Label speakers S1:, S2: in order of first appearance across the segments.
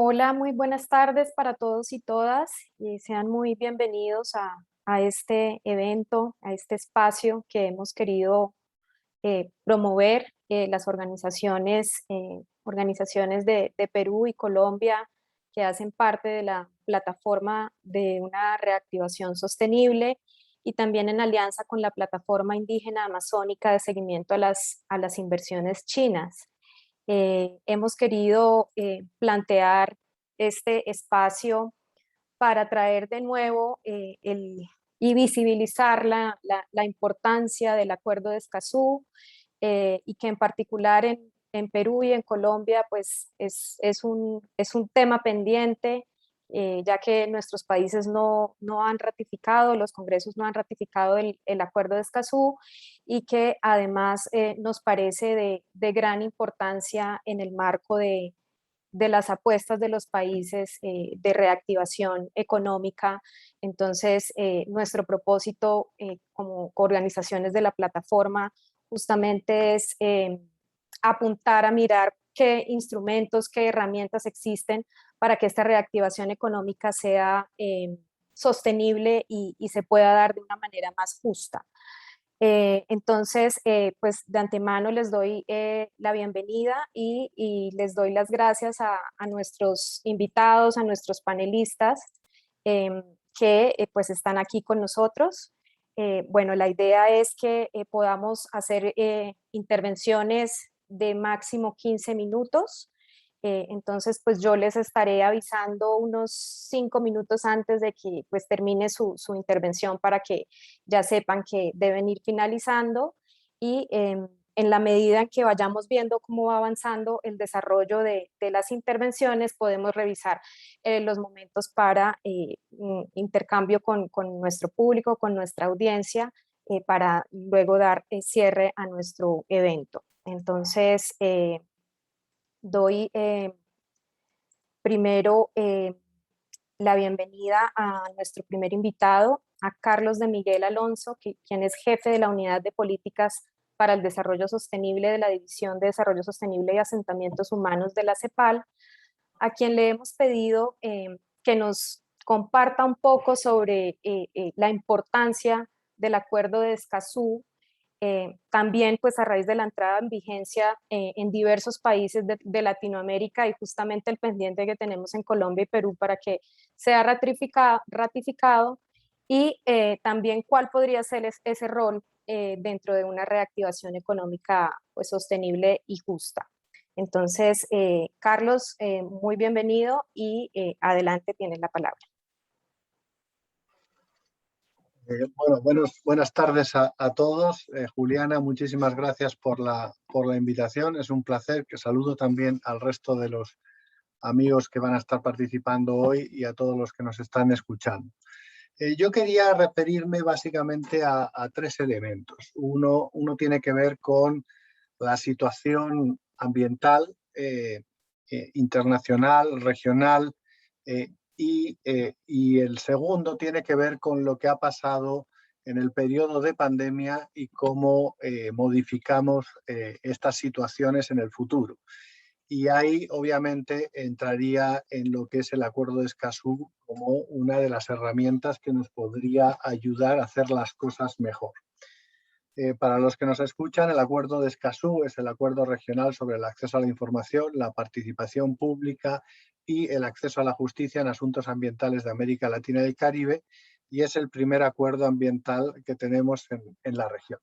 S1: Hola, muy buenas tardes para todos y todas y sean muy bienvenidos a este evento, a este espacio que hemos querido promover las organizaciones de Perú y Colombia que hacen parte de la plataforma de una reactivación sostenible y también en alianza con la plataforma indígena amazónica de seguimiento a las inversiones chinas. Hemos querido plantear este espacio para traer de nuevo y visibilizar la importancia del Acuerdo de Escazú y que en particular en Perú y en Colombia pues es un tema pendiente, ya que nuestros países no han ratificado, los congresos no han ratificado el Acuerdo de Escazú y que además nos parece de gran importancia en el marco de las apuestas de los países de reactivación económica. Entonces, nuestro propósito como organizaciones de la plataforma justamente es apuntar a mirar qué instrumentos, qué herramientas existen para que esta reactivación económica sea sostenible y se pueda dar de una manera más justa. Pues de antemano les doy la bienvenida y les doy las gracias a nuestros invitados, a nuestros panelistas que pues están aquí con nosotros. Bueno, la idea es que podamos hacer intervenciones de máximo 15 minutos. Entonces, pues yo les estaré avisando unos 5 minutos antes de que pues termine su intervención para que ya sepan que deben ir finalizando y en la medida en que vayamos viendo cómo va avanzando el desarrollo de las intervenciones, podemos revisar los momentos para intercambio con nuestro público, con nuestra audiencia, para luego dar cierre a nuestro evento. Entonces, doy primero la bienvenida a nuestro primer invitado, a Carlos de Miguel Alonso, quien es jefe de la Unidad de Políticas para el Desarrollo Sostenible de la División de Desarrollo Sostenible y Asentamientos Humanos de la CEPAL, a quien le hemos pedido que nos comparta un poco sobre la importancia del Acuerdo de Escazú, también pues a raíz de la entrada en vigencia en diversos países de Latinoamérica y justamente el pendiente que tenemos en Colombia y Perú para que sea ratificado y también cuál podría ser ese rol dentro de una reactivación económica pues sostenible y justa. Entonces, Carlos, muy bienvenido y adelante tienes la palabra.
S2: Buenas tardes a todos. Juliana, muchísimas gracias por la invitación. Es un placer. Que saludo también al resto de los amigos que van a estar participando hoy y a todos los que nos están escuchando. Yo quería referirme básicamente a tres elementos. Uno tiene que ver con la situación ambiental internacional, regional, y el segundo tiene que ver con lo que ha pasado en el periodo de pandemia y cómo modificamos estas situaciones en el futuro. Y ahí obviamente entraría en lo que es el Acuerdo de Escazú como una de las herramientas que nos podría ayudar a hacer las cosas mejor. Para los que nos escuchan, el Acuerdo de Escazú es el acuerdo regional sobre el acceso a la información, la participación pública y el acceso a la justicia en asuntos ambientales de América Latina y el Caribe, y es el primer acuerdo ambiental que tenemos en la región.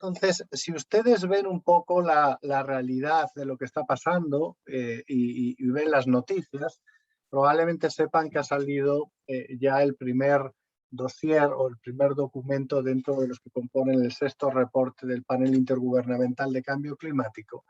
S2: Entonces, si ustedes ven un poco la realidad de lo que está pasando y ven las noticias, probablemente sepan que ha salido ya el primer dossier o el primer documento dentro de los que componen el sexto reporte del panel intergubernamental de cambio climático.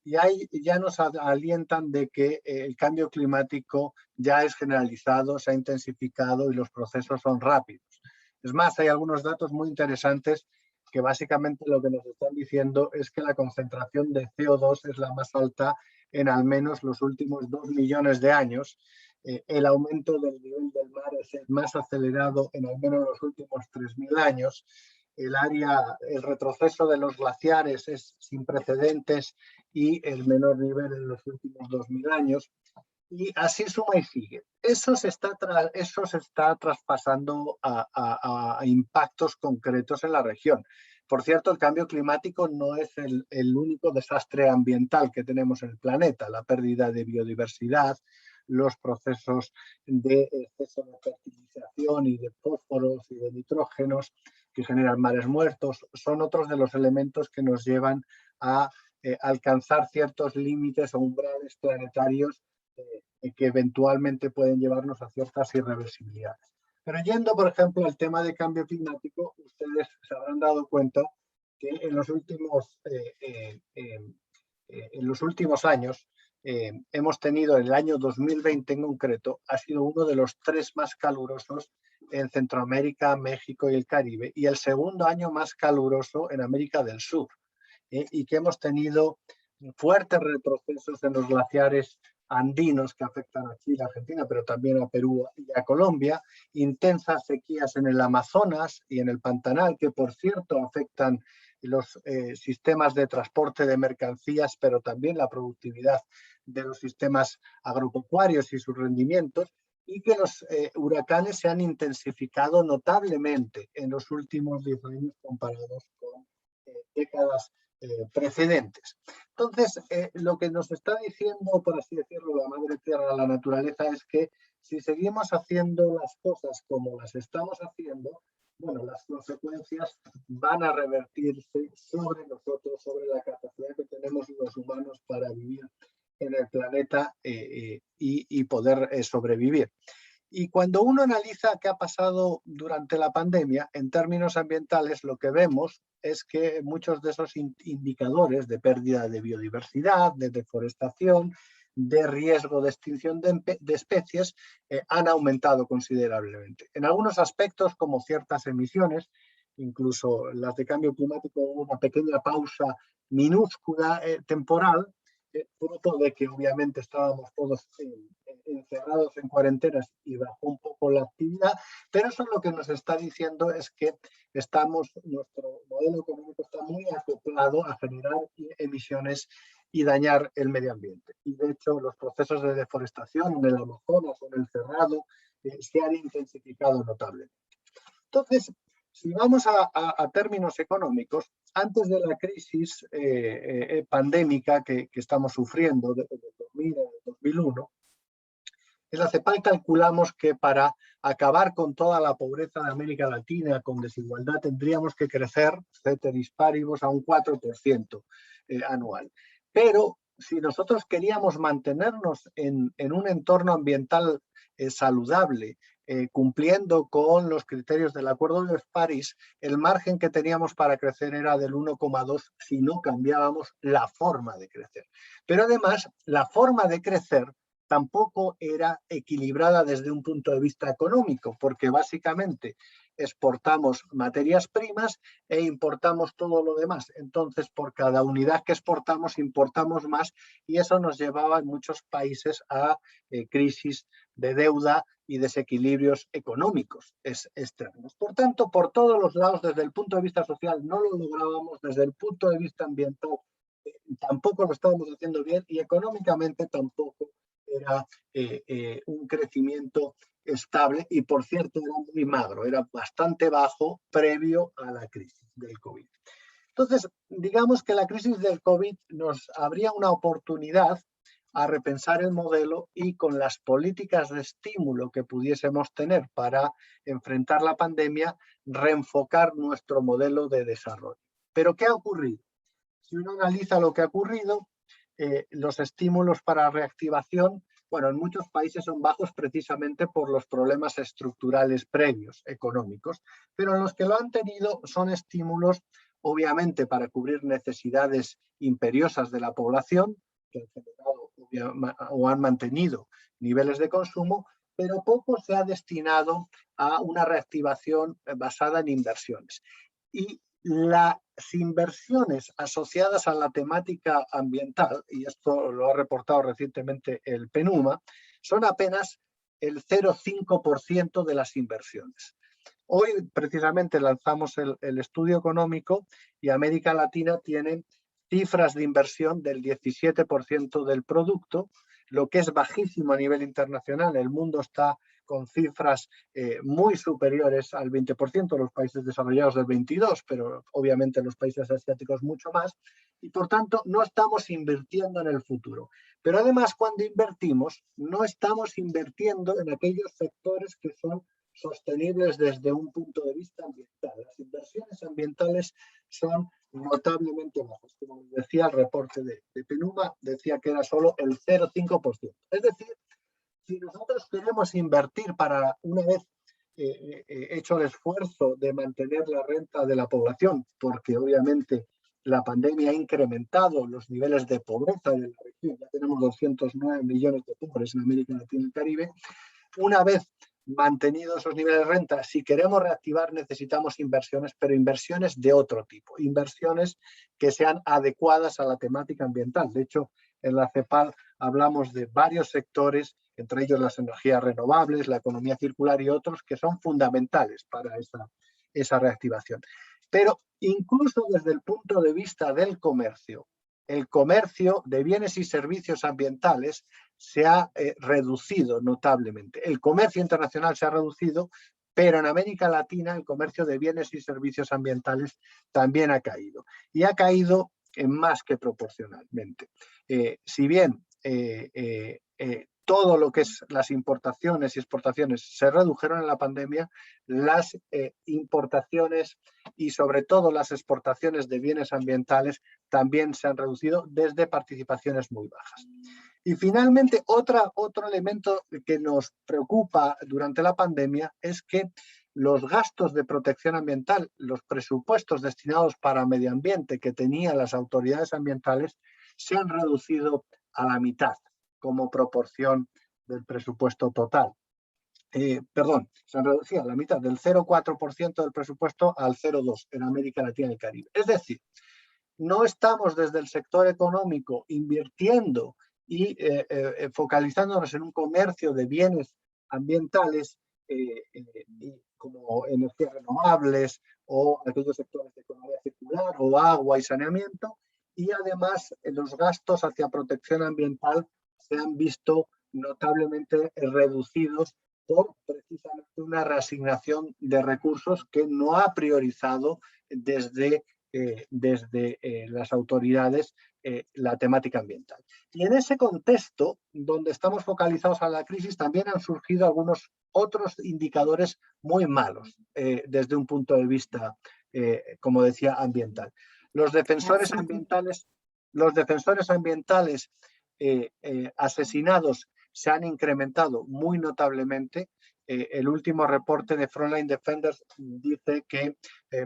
S2: Y ahí ya nos alientan de que el cambio climático ya es generalizado, se ha intensificado y los procesos son rápidos. Es más, hay algunos datos muy interesantes que básicamente lo que nos están diciendo es que la concentración de CO2 es la más alta en al menos los últimos 2 millones de años. El aumento del nivel del mar es el más acelerado en al menos los últimos 3.000 años. El retroceso de los glaciares es sin precedentes y el menor nivel en los últimos 2.000 años. Y así suma y sigue. Eso se está traspasando a impactos concretos en la región. Por cierto, el cambio climático no es el único desastre ambiental que tenemos en el planeta. La pérdida de biodiversidad, los procesos de exceso de fertilización y de fósforos y de nitrógenos que generan mares muertos, son otros de los elementos que nos llevan a alcanzar ciertos límites o umbrales planetarios que eventualmente pueden llevarnos a ciertas irreversibilidades. Pero yendo, por ejemplo, al tema de cambio climático, ustedes se habrán dado cuenta que en los últimos años hemos tenido, el año 2020 en concreto, ha sido uno de los 3 más calurosos en Centroamérica, México y el Caribe, y el segundo año más caluroso en América del Sur, y que hemos tenido fuertes retrocesos en los glaciares andinos que afectan a Chile, Argentina, pero también a Perú y a Colombia, intensas sequías en el Amazonas y en el Pantanal, que por cierto afectan los sistemas de transporte de mercancías, pero también la productividad de los sistemas agropecuarios y sus rendimientos, y que los huracanes se han intensificado notablemente en los últimos 10 años comparados con décadas precedentes. Entonces, lo que nos está diciendo, por así decirlo, la madre tierra, la naturaleza, es que si seguimos haciendo las cosas como las estamos haciendo, bueno, las consecuencias van a revertirse sobre nosotros, sobre la capacidad que tenemos los humanos para vivir en el planeta y poder sobrevivir. Y cuando uno analiza qué ha pasado durante la pandemia, en términos ambientales, lo que vemos es que muchos de esos indicadores de pérdida de biodiversidad, de deforestación, de riesgo de extinción de especies, han aumentado considerablemente. En algunos aspectos, como ciertas emisiones, incluso las de cambio climático, hubo una pequeña pausa minúscula temporal, fruto de que obviamente estábamos todos encerrados en cuarentenas y bajó un poco la actividad, pero eso lo que nos está diciendo es que nuestro modelo económico está muy acoplado a generar emisiones y dañar el medio ambiente. Y de hecho los procesos de deforestación en el Amazonas o en el Cerrado se han intensificado notablemente. Entonces, si vamos a términos económicos, antes de la crisis pandémica que estamos sufriendo desde el 2000 al 2001, en la CEPAL calculamos que para acabar con toda la pobreza de América Latina, con desigualdad, tendríamos que crecer, ceteris paribus, a un 4% anual. Pero si nosotros queríamos mantenernos en un entorno ambiental saludable, cumpliendo con los criterios del Acuerdo de París, el margen que teníamos para crecer era del 1,2 si no cambiábamos la forma de crecer. Pero además, la forma de crecer tampoco era equilibrada desde un punto de vista económico, porque básicamente exportamos materias primas e importamos todo lo demás. Entonces, por cada unidad que exportamos, importamos más, y eso nos llevaba en muchos países a crisis de deuda y desequilibrios económicos externos. Por tanto, por todos los lados, desde el punto de vista social, no lo lográbamos, desde el punto de vista ambiental, tampoco lo estábamos haciendo bien, y económicamente tampoco era un crecimiento estable, y por cierto era muy magro, era bastante bajo previo a la crisis del COVID. Entonces, digamos que la crisis del COVID nos abría una oportunidad a repensar el modelo, y con las políticas de estímulo que pudiésemos tener para enfrentar la pandemia, reenfocar nuestro modelo de desarrollo. ¿Pero qué ha ocurrido? Si uno analiza lo que ha ocurrido, los estímulos para reactivación, bueno, en muchos países son bajos precisamente por los problemas estructurales previos económicos, pero los que lo han tenido son estímulos obviamente para cubrir necesidades imperiosas de la población, que han generado o han mantenido niveles de consumo, pero poco se ha destinado a una reactivación basada en inversiones. Y las inversiones asociadas a la temática ambiental, y esto lo ha reportado recientemente el PNUMA, son apenas el 0,5% de las inversiones. Hoy precisamente lanzamos el estudio económico, y América Latina tiene cifras de inversión del 17% del producto, lo que es bajísimo a nivel internacional. El mundo está con cifras muy superiores al 20%, los países desarrollados del 22%, pero obviamente los países asiáticos mucho más, y por tanto no estamos invirtiendo en el futuro. Pero además, cuando invertimos, no estamos invirtiendo en aquellos sectores que son sostenibles desde un punto de vista ambiental. Las inversiones ambientales son notablemente bajas. Como decía el reporte de PNUMA, decía que era solo el 0,5%. Es decir, si nosotros queremos invertir para una vez hecho el esfuerzo de mantener la renta de la población, porque obviamente la pandemia ha incrementado los niveles de pobreza de la región, ya tenemos 209 millones de pobres en América Latina y el Caribe, una vez mantenidos esos niveles de renta, si queremos reactivar necesitamos inversiones, pero inversiones de otro tipo, inversiones que sean adecuadas a la temática ambiental. De hecho, en la CEPAL hablamos de varios sectores, entre ellos las energías renovables, la economía circular y otros, que son fundamentales para esa reactivación. Pero incluso desde el punto de vista del comercio, el comercio de bienes y servicios ambientales se ha reducido notablemente. El comercio internacional se ha reducido, pero en América Latina el comercio de bienes y servicios ambientales también ha caído. Y ha caído más que proporcionalmente. Si bien todo lo que es las importaciones y exportaciones se redujeron en la pandemia, las importaciones y sobre todo las exportaciones de bienes ambientales también se han reducido desde participaciones muy bajas. Y finalmente, otro elemento que nos preocupa durante la pandemia es que los gastos de protección ambiental, los presupuestos destinados para medio ambiente que tenían las autoridades ambientales, se han reducido a la mitad como proporción del presupuesto total. Se han reducido a la mitad, del 0,4% del presupuesto al 0,2% en América Latina y el Caribe. Es decir, no estamos desde el sector económico invirtiendo y focalizándonos en un comercio de bienes ambientales como energías renovables o aquellos sectores de economía circular o agua y saneamiento, y además los gastos hacia protección ambiental se han visto notablemente reducidos por precisamente una reasignación de recursos que no ha priorizado desde las autoridades la temática ambiental. Y en ese contexto, donde estamos focalizados a la crisis, también han surgido algunos otros indicadores muy malos desde un punto de vista, como decía, ambiental. Los defensores ambientales asesinados se han incrementado muy notablemente. El último reporte de Frontline Defenders dice que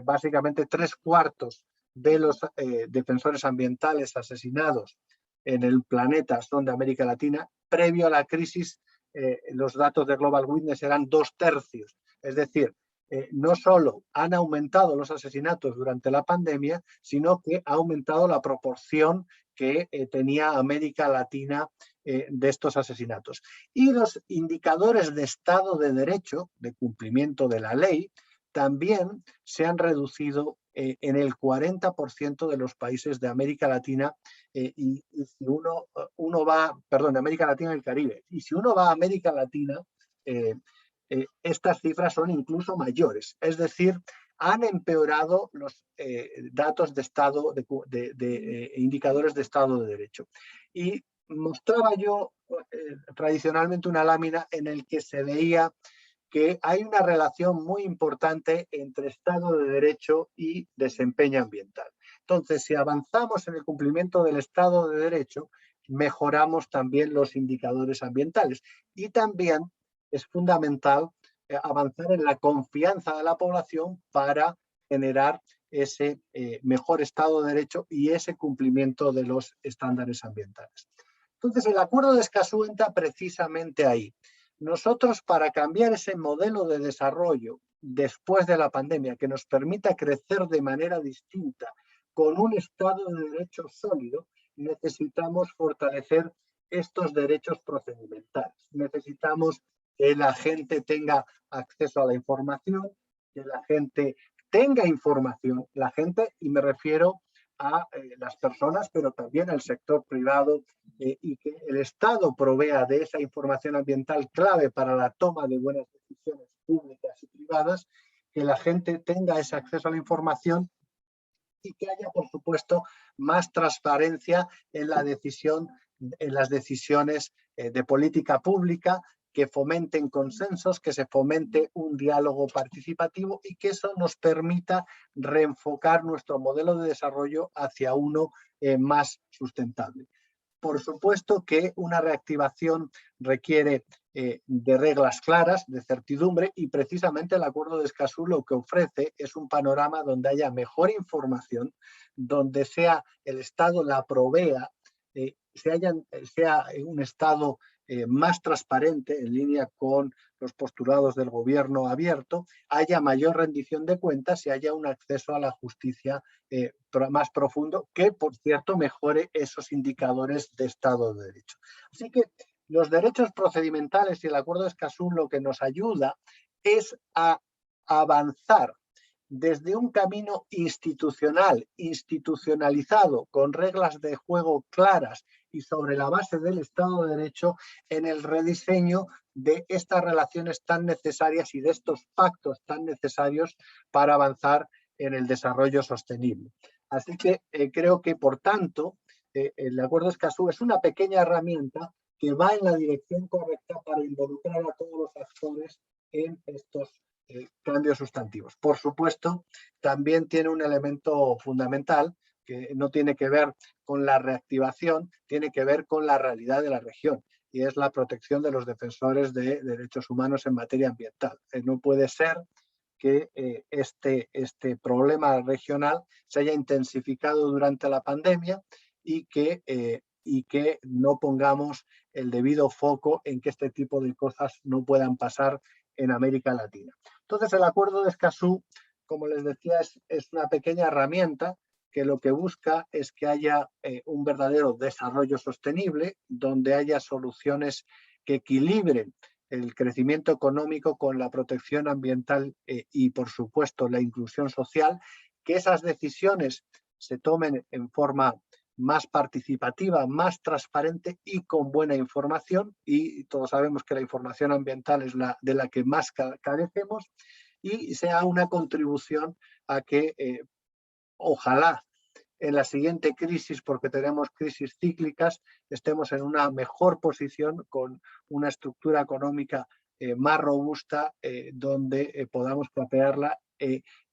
S2: básicamente 3/4 de los defensores ambientales asesinados en el planeta son de América Latina. Previo a la crisis, los datos de Global Witness eran 2/3. Es decir, no solo han aumentado los asesinatos durante la pandemia, sino que ha aumentado la proporción que tenía América Latina de estos asesinatos. Y los indicadores de Estado de Derecho, de cumplimiento de la ley, también se han reducido en el 40% de los países de América Latina y si uno va, perdón, de América Latina y el Caribe. Y si uno va a América Latina, estas cifras son incluso mayores. Es decir, han empeorado los datos de estado, de indicadores de Estado de Derecho. Y mostraba yo tradicionalmente una lámina en la que se veía que hay una relación muy importante entre Estado de Derecho y desempeño ambiental. Entonces, si avanzamos en el cumplimiento del Estado de Derecho, mejoramos también los indicadores ambientales. Y también es fundamental avanzar en la confianza de la población para generar ese mejor Estado de Derecho y ese cumplimiento de los estándares ambientales. Entonces, el acuerdo de Escazú entra precisamente ahí. Nosotros, para cambiar ese modelo de desarrollo después de la pandemia, que nos permita crecer de manera distinta, con un Estado de Derecho sólido, necesitamos fortalecer estos derechos procedimentales. Necesitamos que la gente tenga acceso a la información, que la gente tenga información, la gente, y me refiero a las personas, pero también al sector privado, y que el Estado provea de esa información ambiental clave para la toma de buenas decisiones públicas y privadas, que la gente tenga ese acceso a la información y que haya, por supuesto, más transparencia en la decisión, en las decisiones de política pública, que fomenten consensos, que se fomente un diálogo participativo y que eso nos permita reenfocar nuestro modelo de desarrollo hacia uno más sustentable. Por supuesto que una reactivación requiere de reglas claras, de certidumbre, y precisamente el Acuerdo de Escazú lo que ofrece es un panorama donde haya mejor información, donde sea el Estado la provea, sea un Estado más transparente, en línea con los postulados del gobierno abierto, haya mayor rendición de cuentas y haya un acceso a la justicia más profundo, que, por cierto, mejore esos indicadores de Estado de Derecho. Así que los derechos procedimentales y el Acuerdo de Escazú lo que nos ayuda es a avanzar desde un camino institucional, institucionalizado, con reglas de juego claras y sobre la base del Estado de Derecho, en el rediseño de estas relaciones tan necesarias y de estos pactos tan necesarios para avanzar en el desarrollo sostenible. Así que creo que, por tanto, el Acuerdo de Escazú es una pequeña herramienta que va en la dirección correcta para involucrar a todos los actores en estos cambios sustantivos. Por supuesto, también tiene un elemento fundamental que no tiene que ver con la reactivación, tiene que ver con la realidad de la región, y es la protección de los defensores de derechos humanos en materia ambiental. No puede ser que este problema regional se haya intensificado durante la pandemia y que no pongamos el debido foco en que este tipo de cosas no puedan pasar en América Latina. Entonces, el Acuerdo de Escazú, como les decía, es una pequeña herramienta que lo que busca es que haya un verdadero desarrollo sostenible, donde haya soluciones que equilibren el crecimiento económico con la protección ambiental y, por supuesto, la inclusión social, que esas decisiones se tomen en forma más participativa, más transparente y con buena información, y todos sabemos que la información ambiental es la de la que más carecemos, y sea una contribución a que ojalá en la siguiente crisis, porque tenemos crisis cíclicas, estemos en una mejor posición con una estructura económica más robusta, donde podamos capearla,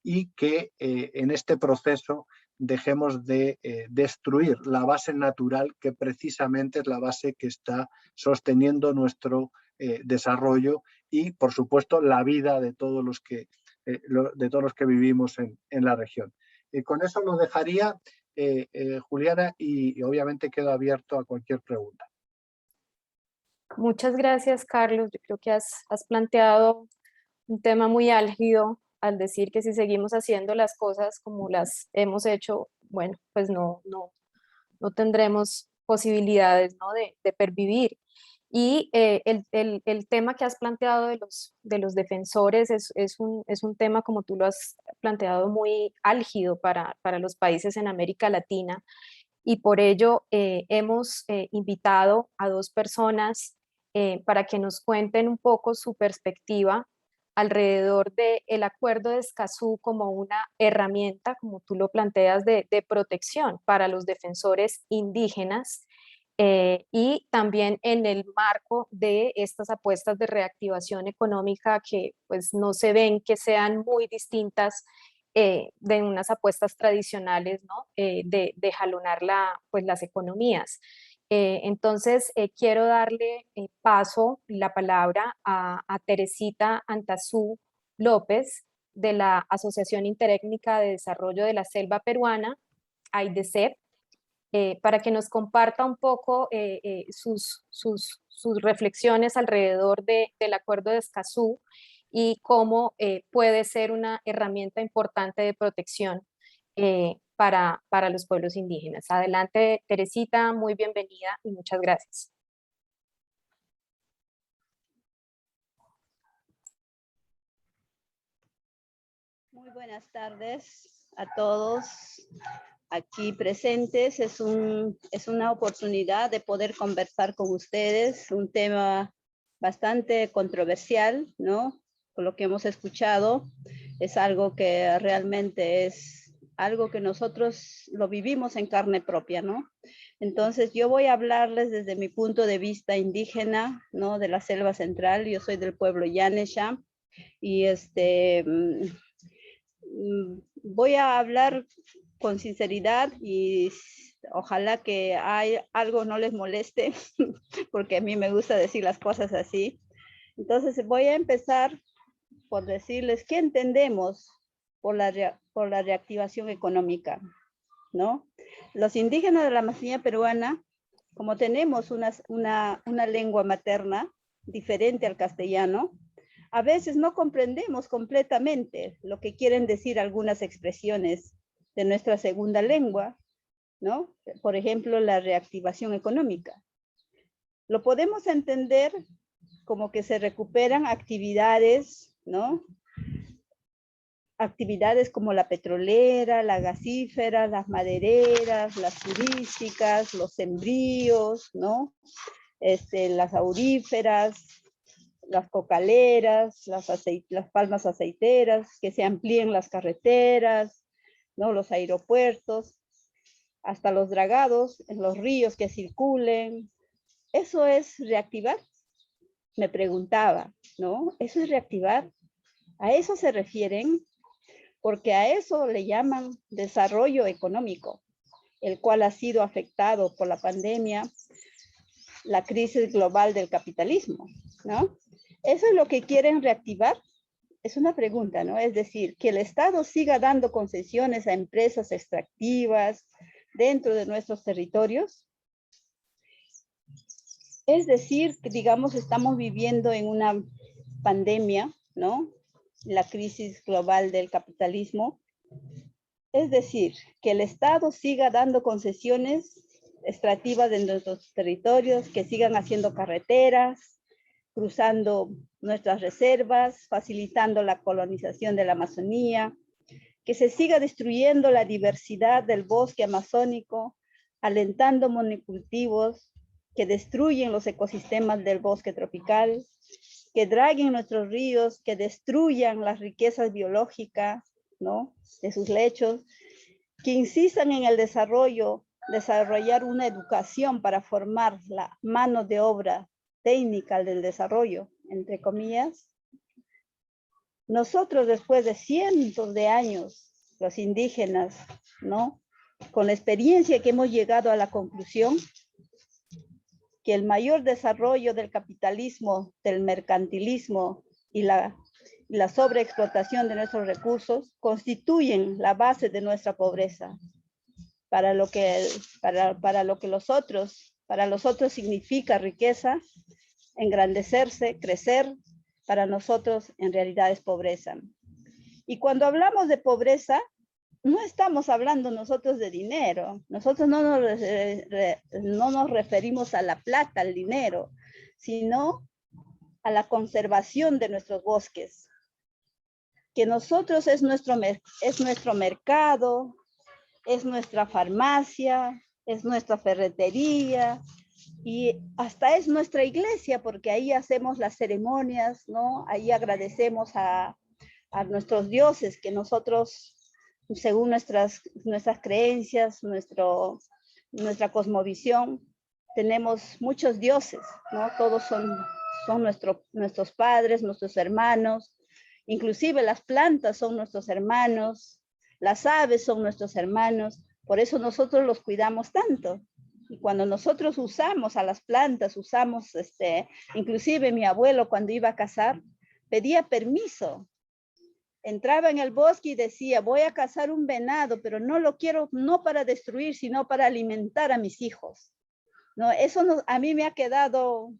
S2: y que en este proceso dejemos de destruir la base natural, que precisamente es la base que está sosteniendo nuestro desarrollo y, por supuesto, la vida de todos los que vivimos en la región. Con eso lo dejaría, Juliana, y obviamente quedo abierto a cualquier pregunta.
S1: Muchas gracias, Carlos. Yo creo que has planteado un tema muy álgido al decir que si seguimos haciendo las cosas como las hemos hecho, bueno, pues no tendremos posibilidades, ¿no?, de pervivir. Y el tema que has planteado de los defensores es un tema, como tú lo has planteado, muy álgido para los países en América Latina. Y por ello hemos invitado a dos personas para que nos cuenten un poco su perspectiva alrededor del Acuerdo de Escazú como una herramienta, como tú lo planteas, de protección para los defensores indígenas, y también en el marco de estas apuestas de reactivación económica que pues no se ven que sean muy distintas de unas apuestas tradicionales, ¿no? De jalonar pues, las economías. Entonces, quiero darle paso, la palabra a Teresita Antazú López, de la Asociación Interétnica de Desarrollo de la Selva Peruana, AIDESEP, para que nos comparta un poco sus reflexiones alrededor del Acuerdo de Escazú y cómo puede ser una herramienta importante de protección para los pueblos indígenas. Adelante, Teresita, muy bienvenida y muchas gracias.
S3: Muy buenas tardes a todos. aquí presentes. Es una oportunidad de poder conversar con ustedes, un tema bastante controversial, ¿no? Por lo que hemos escuchado, es algo que realmente es algo que nosotros lo vivimos en carne propia, ¿no? Entonces yo voy a hablarles desde mi punto de vista indígena, ¿no? De la selva central. Yo soy del pueblo Yanesha y voy a hablar con sinceridad y ojalá que algo no les moleste, porque a mí me gusta decir las cosas así. Entonces voy a empezar por decirles qué entendemos por la reactivación económica, ¿no? Los indígenas de la Amazonía peruana, como tenemos una lengua materna diferente al castellano, a veces no comprendemos completamente lo que quieren decir algunas expresiones de nuestra segunda lengua, ¿no? Por ejemplo, la reactivación económica. Lo podemos entender como que se recuperan actividades, ¿no? Actividades como la petrolera, la gasífera, las madereras, las turísticas, los sembríos, ¿no? Las auríferas, las cocaleras, las palmas aceiteras, que se amplíen las carreteras, ¿no? Los aeropuertos, hasta los dragados en los ríos que circulen. ¿Eso es reactivar? Me preguntaba, ¿no? ¿Eso es reactivar? ¿A eso se refieren? Porque a eso le llaman desarrollo económico, el cual ha sido afectado por la pandemia, la crisis global del capitalismo, ¿no? ¿Eso es lo que quieren reactivar? Es una pregunta, ¿no? Es decir, que el Estado siga dando concesiones a empresas extractivas dentro de nuestros territorios. Es decir, que digamos estamos viviendo en una pandemia, ¿no? La crisis global del capitalismo. Es decir, que el Estado siga dando concesiones extractivas de nuestros territorios, que sigan haciendo carreteras, cruzando nuestras reservas, facilitando la colonización de la Amazonía, que se siga destruyendo la diversidad del bosque amazónico, alentando monocultivos que destruyen los ecosistemas del bosque tropical, que draguen nuestros ríos, que destruyan las riquezas biológicas, ¿no? De sus lechos, que insistan en el desarrollar una educación para formar la mano de obra técnica del desarrollo, entre comillas. Nosotros, después de cientos de años, los indígenas, ¿no? Con la experiencia que hemos llegado a la conclusión que el mayor desarrollo del capitalismo, del mercantilismo y la sobreexplotación de nuestros recursos constituyen la base de nuestra pobreza. Para los otros significa riqueza, engrandecerse, crecer, para nosotros en realidad es pobreza. Y cuando hablamos de pobreza, no estamos hablando nosotros de dinero. Nosotros no nos referimos a la plata, al dinero, sino a la conservación de nuestros bosques. Que nosotros es nuestro mercado, es nuestra farmacia, es nuestra ferretería y hasta es nuestra iglesia, porque ahí hacemos las ceremonias, ¿no? Ahí agradecemos a nuestros dioses que nosotros, según nuestras creencias, nuestra cosmovisión, tenemos muchos dioses, ¿no? Todos son nuestros padres, nuestros hermanos, inclusive las plantas son nuestros hermanos, las aves son nuestros hermanos, por eso nosotros los cuidamos tanto. Y cuando nosotros usamos a las plantas, inclusive mi abuelo cuando iba a cazar, pedía permiso. Entraba en el bosque y decía, voy a cazar un venado, pero no lo quiero, no para destruir, sino para alimentar a mis hijos. ¿No? Eso a mí me ha quedado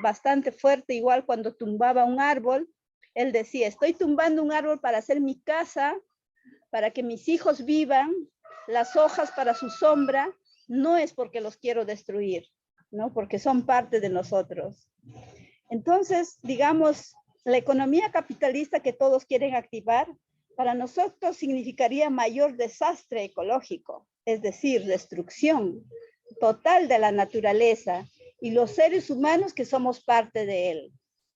S3: bastante fuerte, igual cuando tumbaba un árbol, él decía, estoy tumbando un árbol para hacer mi casa, para que mis hijos vivan, las hojas para su sombra, no es porque los quiero destruir, ¿no? Porque son parte de nosotros. Entonces, digamos, la economía capitalista que todos quieren activar para nosotros significaría mayor desastre ecológico, es decir, destrucción total de la naturaleza y los seres humanos que somos parte de él.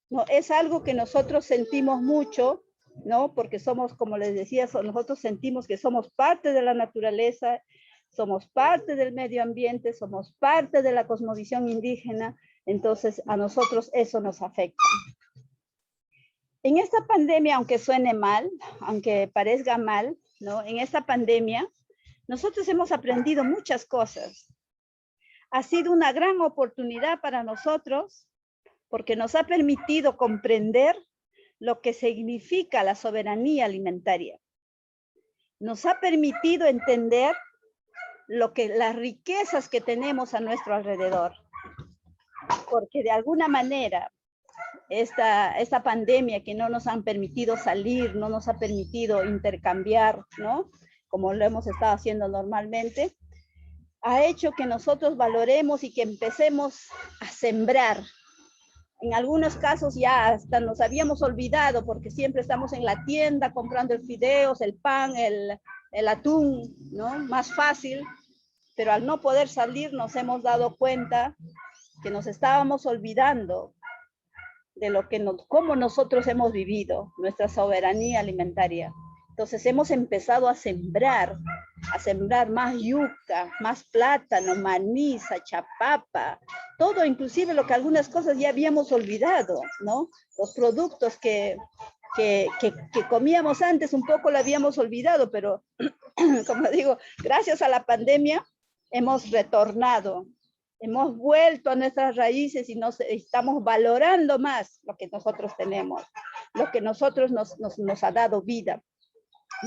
S3: No, es algo que nosotros sentimos mucho, ¿no? Porque somos, como les decía, nosotros sentimos que somos parte de la naturaleza, somos parte del medio ambiente, somos parte de la cosmovisión indígena, entonces a nosotros eso nos afecta. En esta pandemia, aunque suene mal, aunque parezca mal, ¿no? En esta pandemia, nosotros hemos aprendido muchas cosas. Ha sido una gran oportunidad para nosotros porque nos ha permitido comprender lo que significa la soberanía alimentaria. Nos ha permitido entender las riquezas que tenemos a nuestro alrededor. Porque de alguna manera, esta pandemia que no nos han permitido salir, no nos ha permitido intercambiar, ¿no? Como lo hemos estado haciendo normalmente, ha hecho que nosotros valoremos y que empecemos a sembrar. En algunos casos ya hasta nos habíamos olvidado porque siempre estamos en la tienda comprando el fideos, el pan, el atún, ¿no? Más fácil, pero al no poder salir nos hemos dado cuenta que nos estábamos olvidando de cómo nosotros hemos vivido nuestra soberanía alimentaria. Entonces hemos empezado a sembrar más yuca, más plátano, maní, chapapa, todo, inclusive lo que algunas cosas ya habíamos olvidado, ¿no? Los productos que comíamos antes un poco lo habíamos olvidado, pero como digo, gracias a la pandemia hemos retornado, hemos vuelto a nuestras raíces y estamos valorando más lo que nosotros tenemos, lo que nosotros nos ha dado vida.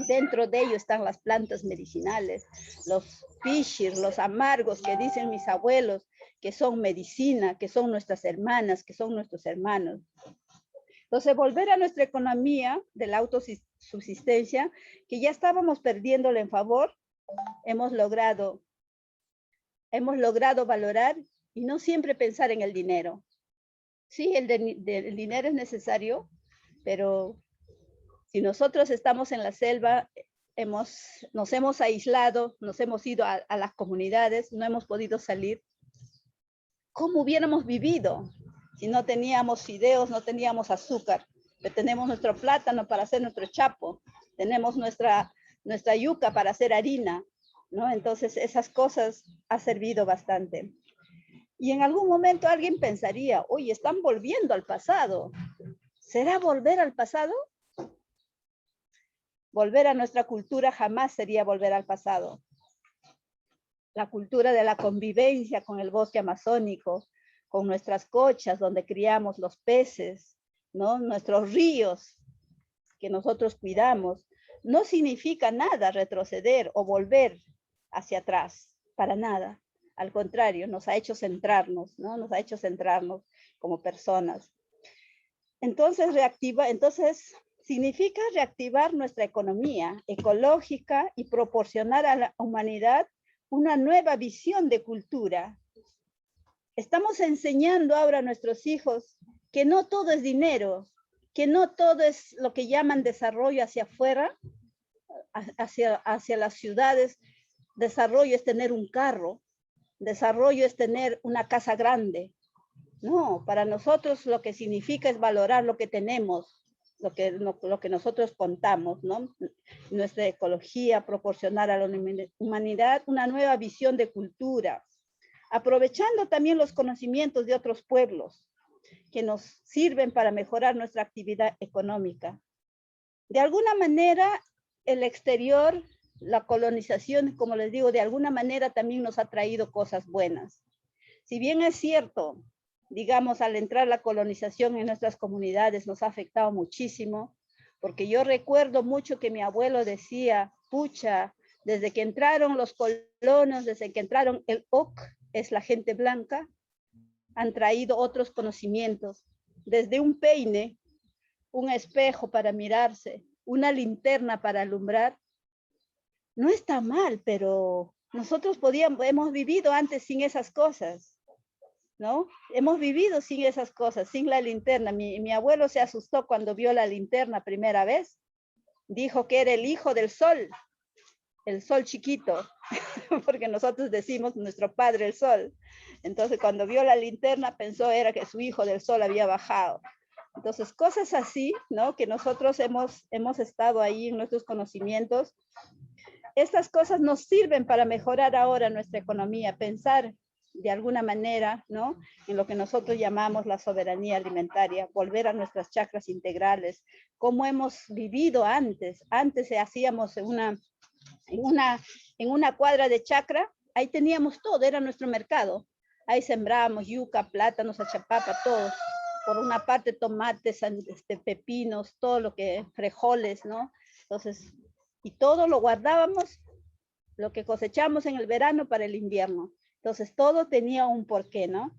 S3: Dentro de ello están las plantas medicinales, los pishir, los amargos que dicen mis abuelos, que son medicina, que son nuestras hermanas, que son nuestros hermanos. Entonces, volver a nuestra economía de la autosubsistencia, que ya estábamos perdiéndole en favor, hemos logrado valorar y no siempre pensar en el dinero. Sí, el dinero es necesario, pero si nosotros estamos en la selva, nos hemos aislado, nos hemos ido a las comunidades, no hemos podido salir. ¿Cómo hubiéramos vivido si no teníamos fideos, no teníamos azúcar? Pero tenemos nuestro plátano para hacer nuestro chapo, tenemos nuestra yuca para hacer harina, ¿no? Entonces esas cosas han servido bastante. Y en algún momento alguien pensaría, oye, están volviendo al pasado. ¿Será volver al pasado? Volver a nuestra cultura jamás sería volver al pasado. La cultura de la convivencia con el bosque amazónico, con nuestras cochas donde criamos los peces, ¿no? Nuestros ríos que nosotros cuidamos, no significa nada retroceder o volver hacia atrás, para nada. Al contrario, nos ha hecho centrarnos, ¿no? Nos ha hecho centrarnos como personas. Entonces, significa reactivar nuestra economía ecológica y proporcionar a la humanidad una nueva visión de cultura. Estamos enseñando ahora a nuestros hijos que no todo es dinero, que no todo es lo que llaman desarrollo hacia afuera, hacia las ciudades. Desarrollo es tener un carro, desarrollo es tener una casa grande. No, para nosotros lo que significa es valorar lo que tenemos, lo que nosotros contamos, ¿no? Nuestra ecología, proporcionar a la humanidad una nueva visión de cultura, aprovechando también los conocimientos de otros pueblos que nos sirven para mejorar nuestra actividad económica. De alguna manera, el exterior, la colonización, como les digo, de alguna manera también nos ha traído cosas buenas. Si bien es cierto, digamos, al entrar la colonización en nuestras comunidades nos ha afectado muchísimo, porque yo recuerdo mucho que mi abuelo decía, pucha, desde que entraron los colonos, desde que entraron el OC, es la gente blanca, han traído otros conocimientos, desde un peine, un espejo para mirarse, una linterna para alumbrar. No está mal, pero nosotros hemos vivido antes sin esas cosas, ¿no? Hemos vivido sin esas cosas, sin la linterna. Mi abuelo se asustó cuando vio la linterna primera vez, dijo que era el hijo del sol chiquito, porque nosotros decimos nuestro padre el sol. Entonces cuando vio la linterna pensó era que su hijo del sol había bajado. Entonces cosas así, ¿no? Que nosotros hemos estado ahí en nuestros conocimientos. Estas cosas nos sirven para mejorar ahora nuestra economía, pensar de alguna manera, ¿no? En lo que nosotros llamamos la soberanía alimentaria, volver a nuestras chacras integrales, como hemos vivido antes. Antes hacíamos en una cuadra de chacra, ahí teníamos todo, era nuestro mercado. Ahí sembrábamos yuca, plátanos, achapapa, todo. Por una parte tomates, pepinos, todo lo que, frijoles, ¿no? Entonces, y todo lo guardábamos, lo que cosechamos en el verano para el invierno. Entonces, todo tenía un porqué, ¿no?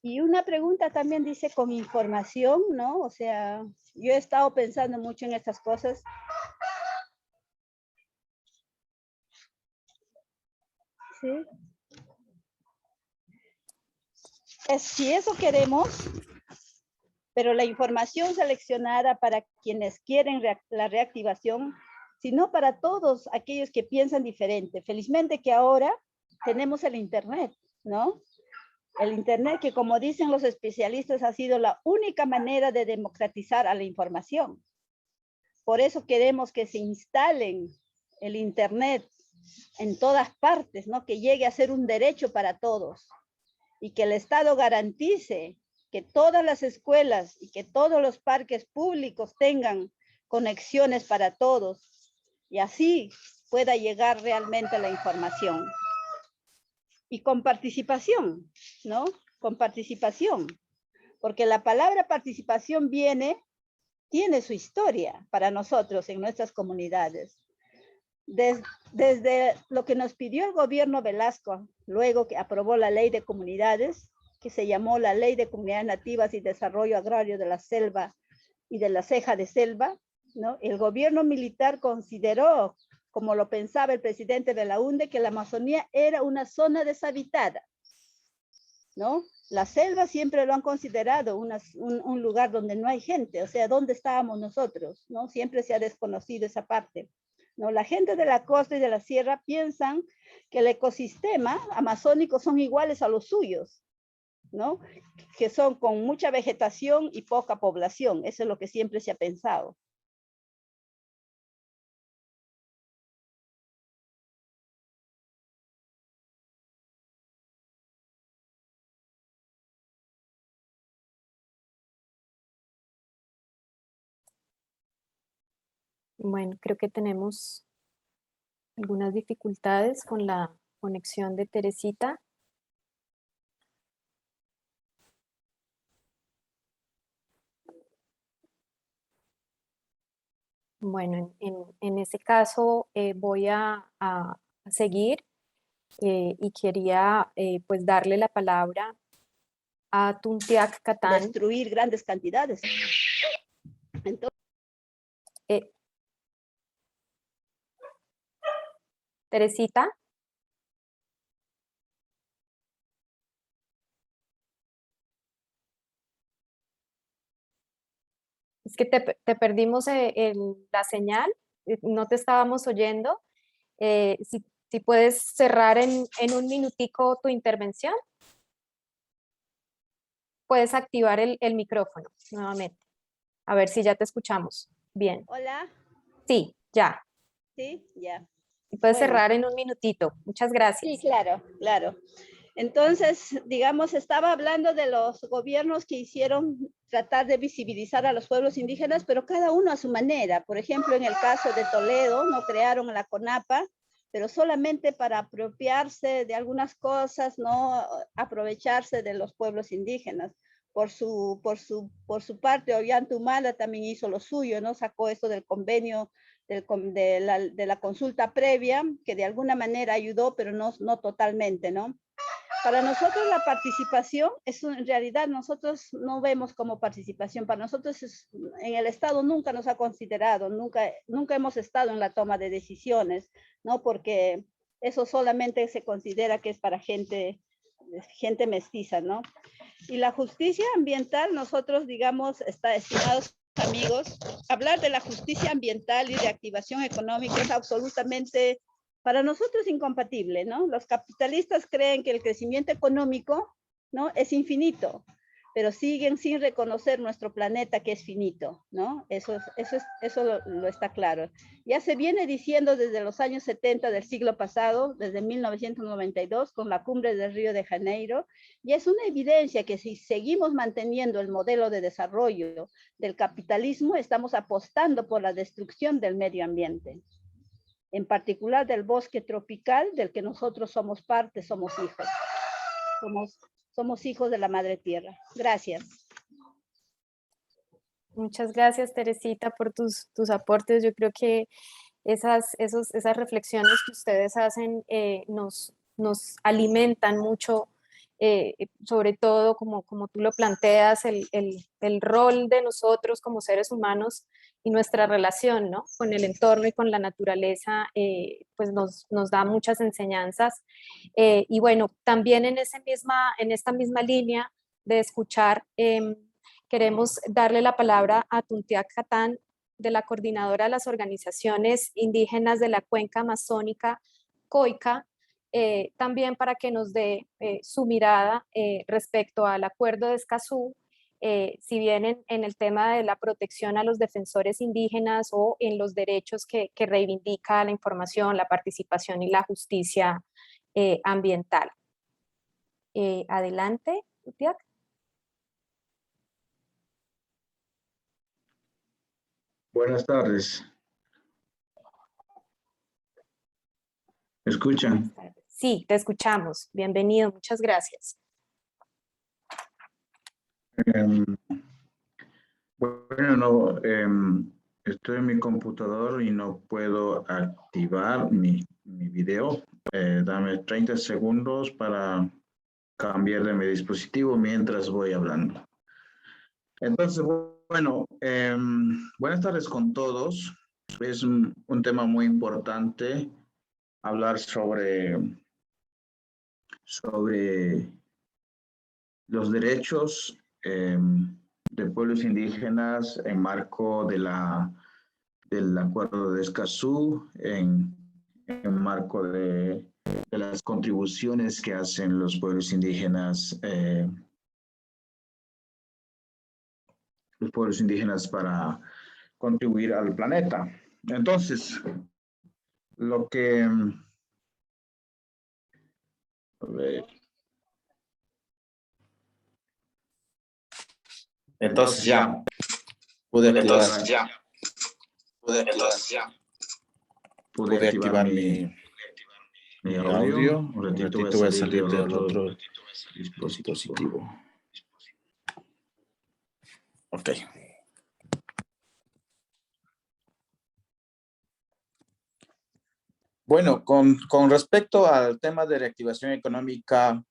S3: Y una pregunta también dice con información, ¿no? O sea, yo he estado pensando mucho en estas cosas. ¿Sí? Si eso queremos, pero la información seleccionada para quienes quieren la reactivación, sino para todos aquellos que piensan diferente. Felizmente que ahora tenemos el Internet, ¿no? El Internet que, como dicen los especialistas, ha sido la única manera de democratizar a la información. Por eso queremos que se instalen el Internet en todas partes, ¿no? Que llegue a ser un derecho para todos y que el Estado garantice que todas las escuelas y que todos los parques públicos tengan conexiones para todos y así pueda llegar realmente la información. Y con participación, ¿no? Con participación, porque la palabra participación tiene su historia para nosotros en nuestras comunidades. Desde lo que nos pidió el gobierno Velasco, luego que aprobó la ley de comunidades, que se llamó la Ley de Comunidades Nativas y Desarrollo Agrario de la Selva y de la Ceja de Selva, ¿no? El gobierno militar consideró, como lo pensaba el presidente de la UNDE, que la Amazonía era una zona deshabitada, ¿no? La selva siempre lo han considerado un lugar donde no hay gente, o sea, ¿dónde estábamos nosotros? ¿No? Siempre se ha desconocido esa parte, ¿no? La gente de la costa y de la sierra piensan que el ecosistema amazónico son iguales a los suyos, ¿no? Que son con mucha vegetación y poca población. Eso es lo que siempre se ha pensado.
S1: Bueno, creo que tenemos algunas dificultades con la conexión de Teresita. Bueno, en ese caso voy a seguir y quería pues darle la palabra a Tuntiak Catán.
S3: Destruir grandes cantidades. Entonces,
S1: Teresita. Es que te perdimos la señal, no te estábamos oyendo. Si puedes cerrar en un minutico tu intervención, puedes activar el micrófono nuevamente. A ver si ya te escuchamos. Bien.
S3: Hola.
S1: Sí, ya.
S3: Sí, ya.
S1: Y puedes cerrar en un minutito. Muchas gracias.
S3: Sí, claro, claro. Entonces, digamos, estaba hablando de los gobiernos que hicieron tratar de visibilizar a los pueblos indígenas, pero cada uno a su manera. Por ejemplo, en el caso de Toledo, no crearon la CONAPA, pero solamente para apropiarse de algunas cosas, no aprovecharse de los pueblos indígenas. Por su parte, Ollantaytamala también hizo lo suyo, ¿no? Sacó esto del convenio de la consulta previa, que de alguna manera ayudó, pero no totalmente, ¿no? Para nosotros la participación, en realidad nosotros no vemos como participación, para nosotros en el Estado nunca nos ha considerado, nunca hemos estado en la toma de decisiones, ¿no? Porque eso solamente se considera que es para gente mestiza, ¿no? Y la justicia ambiental, nosotros, digamos, está estimado amigos, hablar de la justicia ambiental y reactivación económica es absolutamente para nosotros incompatible, ¿no? Los capitalistas creen que el crecimiento económico, ¿no?, es infinito, pero siguen sin reconocer nuestro planeta que es finito, ¿no? Eso lo está claro. Ya se viene diciendo desde los años 70 del siglo pasado, desde 1992, con la cumbre del Río de Janeiro, y es una evidencia que si seguimos manteniendo el modelo de desarrollo del capitalismo, estamos apostando por la destrucción del medio ambiente, en particular del bosque tropical, del que nosotros somos parte, somos hijos. Somos hijos de la madre tierra. Gracias.
S1: Muchas gracias, Teresita, por tus aportes. Yo creo que esas reflexiones que ustedes hacen nos alimentan mucho, sobre todo, como tú lo planteas, el rol de nosotros como seres humanos y nuestra relación, ¿no?, con el entorno y con la naturaleza, pues nos da muchas enseñanzas. Y bueno, también en esta misma línea de escuchar, queremos darle la palabra a Tuntiak Catán, de la Coordinadora de las Organizaciones Indígenas de la Cuenca Amazónica, COICA, también para que nos dé su mirada respecto al Acuerdo de Escazú, si bien en el tema de la protección a los defensores indígenas o en los derechos que reivindica la información, la participación y la justicia ambiental. Adelante, Tuntiak.
S4: Buenas tardes. ¿Me escuchan?
S1: Sí, te escuchamos. Bienvenido, muchas gracias.
S4: Estoy en mi computador y no puedo activar mi video. Dame 30 segundos para cambiar de mi dispositivo mientras voy hablando. Entonces, bueno, buenas tardes con todos. Es un tema muy importante hablar sobre los derechos de pueblos indígenas en marco del Acuerdo de Escazú, en marco de las contribuciones que hacen los pueblos indígenas para contribuir al planeta. Entonces, lo que... A ver. Entonces ya pude activar mi audio. Un ratito voy a salir del otro dispositivo. Ok. Bueno, con respecto al tema de reactivación económica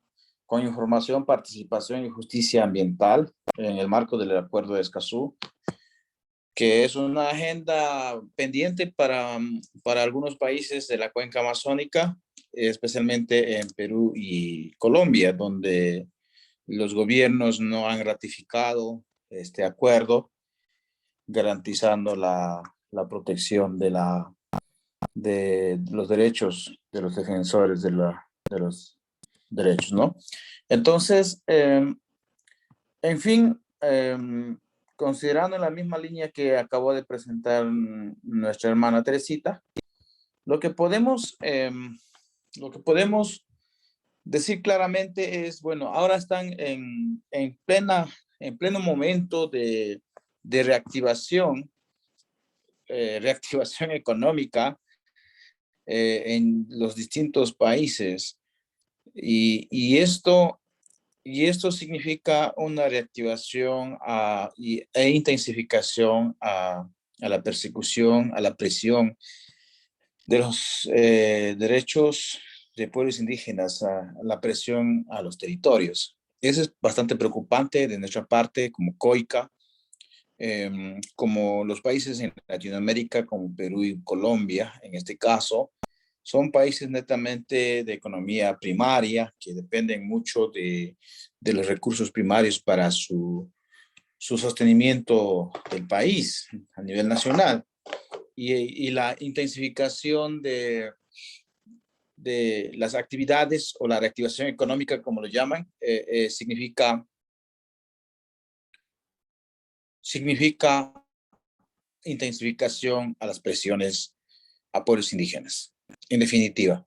S4: con información, participación y justicia ambiental en el marco del Acuerdo de Escazú, que es una agenda pendiente para algunos países de la cuenca amazónica, especialmente en Perú y Colombia, donde los gobiernos no han ratificado este acuerdo, garantizando la protección de los derechos de los defensores de los derechos, ¿no? Entonces, en fin, considerando la misma línea que acabó de presentar nuestra hermana Teresita, lo que podemos decir claramente es, bueno, ahora están en pleno momento de reactivación económica en los distintos países. Y esto significa una reactivación e intensificación a la persecución, a la presión de los derechos de pueblos indígenas, a la presión a los territorios. Eso es bastante preocupante de nuestra parte como COICA, como los países en Latinoamérica, como Perú y Colombia, en este caso, son países netamente de economía primaria, que dependen mucho de los recursos primarios para su su sostenimiento del país a nivel nacional y la intensificación de las actividades o la reactivación económica, como lo llaman, significa intensificación a las presiones a pueblos indígenas. En definitiva,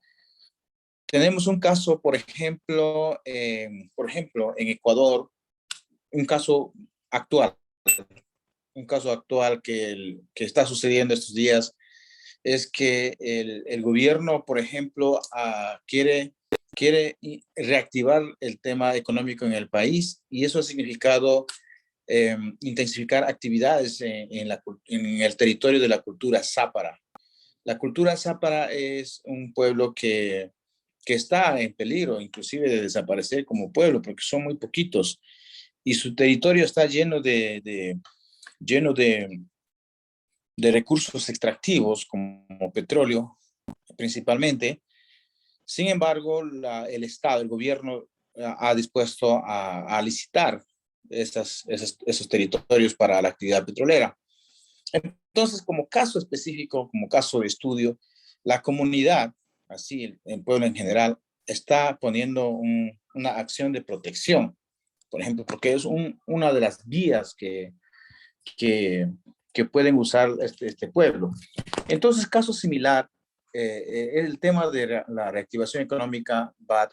S4: tenemos un caso, por ejemplo, en Ecuador, un caso actual que está sucediendo estos días, es que el gobierno, por ejemplo, quiere reactivar el tema económico en el país, y eso ha significado intensificar actividades en el territorio de la cultura zápara. La cultura zápara es un pueblo que está en peligro, inclusive de desaparecer como pueblo, porque son muy poquitos, y su territorio está lleno de recursos extractivos como petróleo principalmente. Sin embargo, el Estado, el gobierno ha dispuesto a licitar esos territorios para la actividad petrolera. Entonces, como caso específico, como caso de estudio, la comunidad, así el pueblo en general, está poniendo una acción de protección, por ejemplo, porque es una de las vías que pueden usar este pueblo. Entonces, caso similar, el tema de la reactivación económica va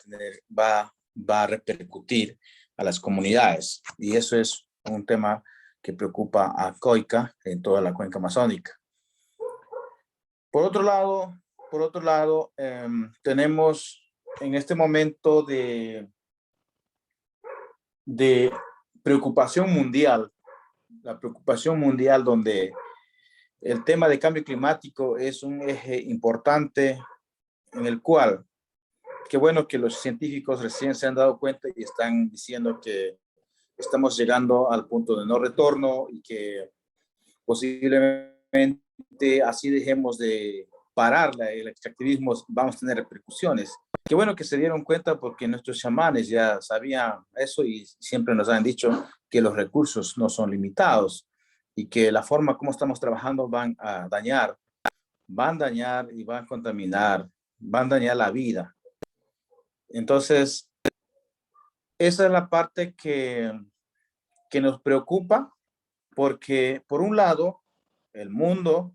S4: a repercutir a las comunidades, y eso es un tema que preocupa a COICA en toda la cuenca amazónica. Por otro lado, tenemos en este momento de preocupación mundial, la preocupación mundial, donde el tema de cambio climático es un eje importante, en el cual, qué bueno que los científicos recién se han dado cuenta y están diciendo que estamos llegando al punto de no retorno, y que posiblemente así dejemos de parar el extractivismo, vamos a tener repercusiones. Qué bueno que se dieron cuenta, porque nuestros chamanes ya sabían eso y siempre nos han dicho que los recursos no son limitados, y que la forma como estamos trabajando van a dañar y van a contaminar, van a dañar la vida. Entonces, esa es la parte que nos preocupa, porque por un lado, el mundo,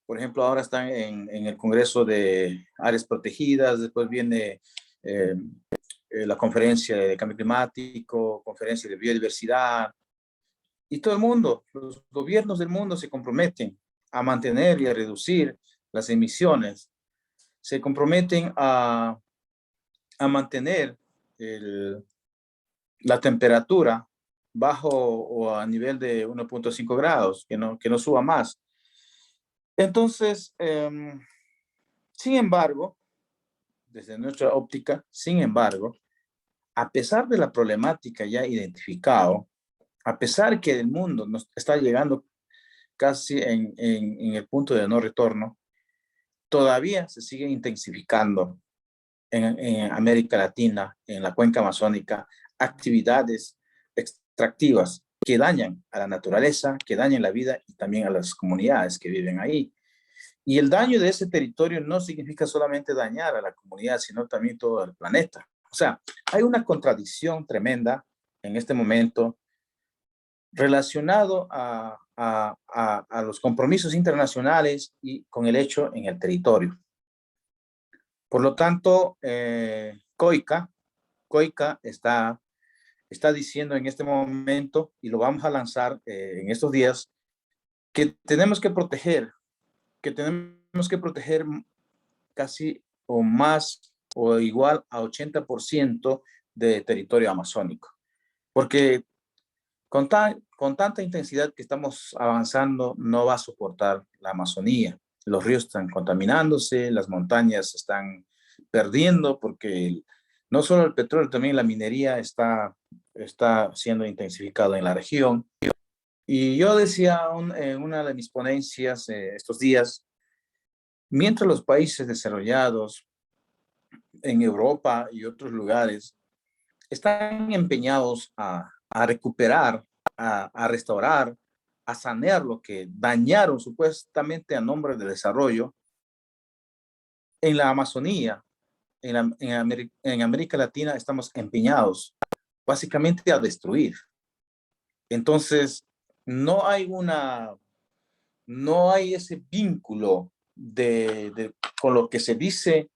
S4: por ejemplo, ahora están en el Congreso de Áreas Protegidas, después viene la conferencia de cambio climático, conferencia de biodiversidad, y todo el mundo, los gobiernos del mundo se comprometen a mantener y a reducir las emisiones, se comprometen a mantener la temperatura bajo o a nivel de 1.5 grados, que no suba más. Entonces, sin embargo, desde nuestra óptica, a pesar de la problemática ya identificado, a pesar que el mundo nos está llegando casi en el punto de no retorno, todavía se sigue intensificando en América Latina, en la cuenca amazónica, actividades extractivas que dañan a la naturaleza, que dañan la vida y también a las comunidades que viven ahí. Y el daño de ese territorio no significa solamente dañar a la comunidad, sino también todo el planeta. O sea, hay una contradicción tremenda en este momento relacionado a los compromisos internacionales y con el hecho en el territorio. Por lo tanto, COICA está diciendo en este momento, y lo vamos a lanzar en estos días, que tenemos que proteger casi o más o igual a 80% de territorio amazónico. Porque con tanta intensidad que estamos avanzando, no va a soportar la Amazonía. Los ríos están contaminándose, las montañas se están perdiendo, porque no solo el petróleo, también la minería está siendo intensificado en la región. Y yo decía en una de mis ponencias estos días, mientras los países desarrollados en Europa y otros lugares están empeñados a recuperar a restaurar, a sanear lo que dañaron supuestamente a nombre del desarrollo en la Amazonía, en América Latina estamos empeñados básicamente a destruir. Entonces, no hay ese vínculo con lo que se dice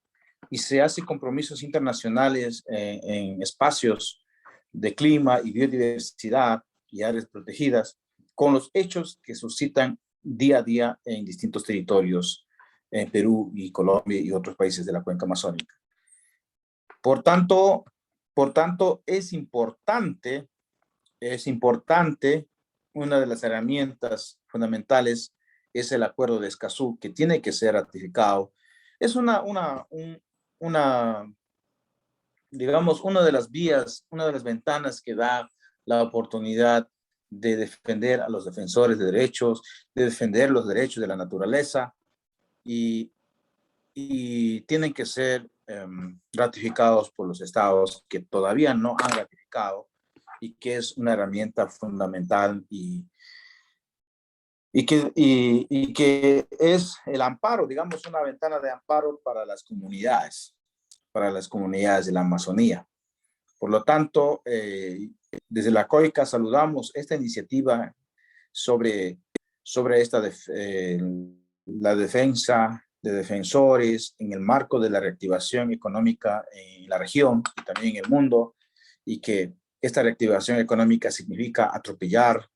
S4: y se hace compromisos internacionales en espacios de clima y biodiversidad y áreas protegidas, con los hechos que suscitan día a día en distintos territorios en Perú y Colombia y otros países de la cuenca amazónica. Por tanto, es importante, una de las herramientas fundamentales es el Acuerdo de Escazú, que tiene que ser ratificado. Es digamos, una de las vías, una de las ventanas que da la oportunidad de defender a los defensores de derechos, de defender los derechos de la naturaleza, y tienen que ser ratificados por los estados que todavía no han ratificado, y que es una herramienta fundamental y que es el amparo, digamos, una ventana de amparo para las comunidades de la Amazonía. Por lo tanto, desde la COICA saludamos esta iniciativa sobre la defensa de defensores en el marco de la reactivación económica en la región y también en el mundo, y que esta reactivación económica significa atropellar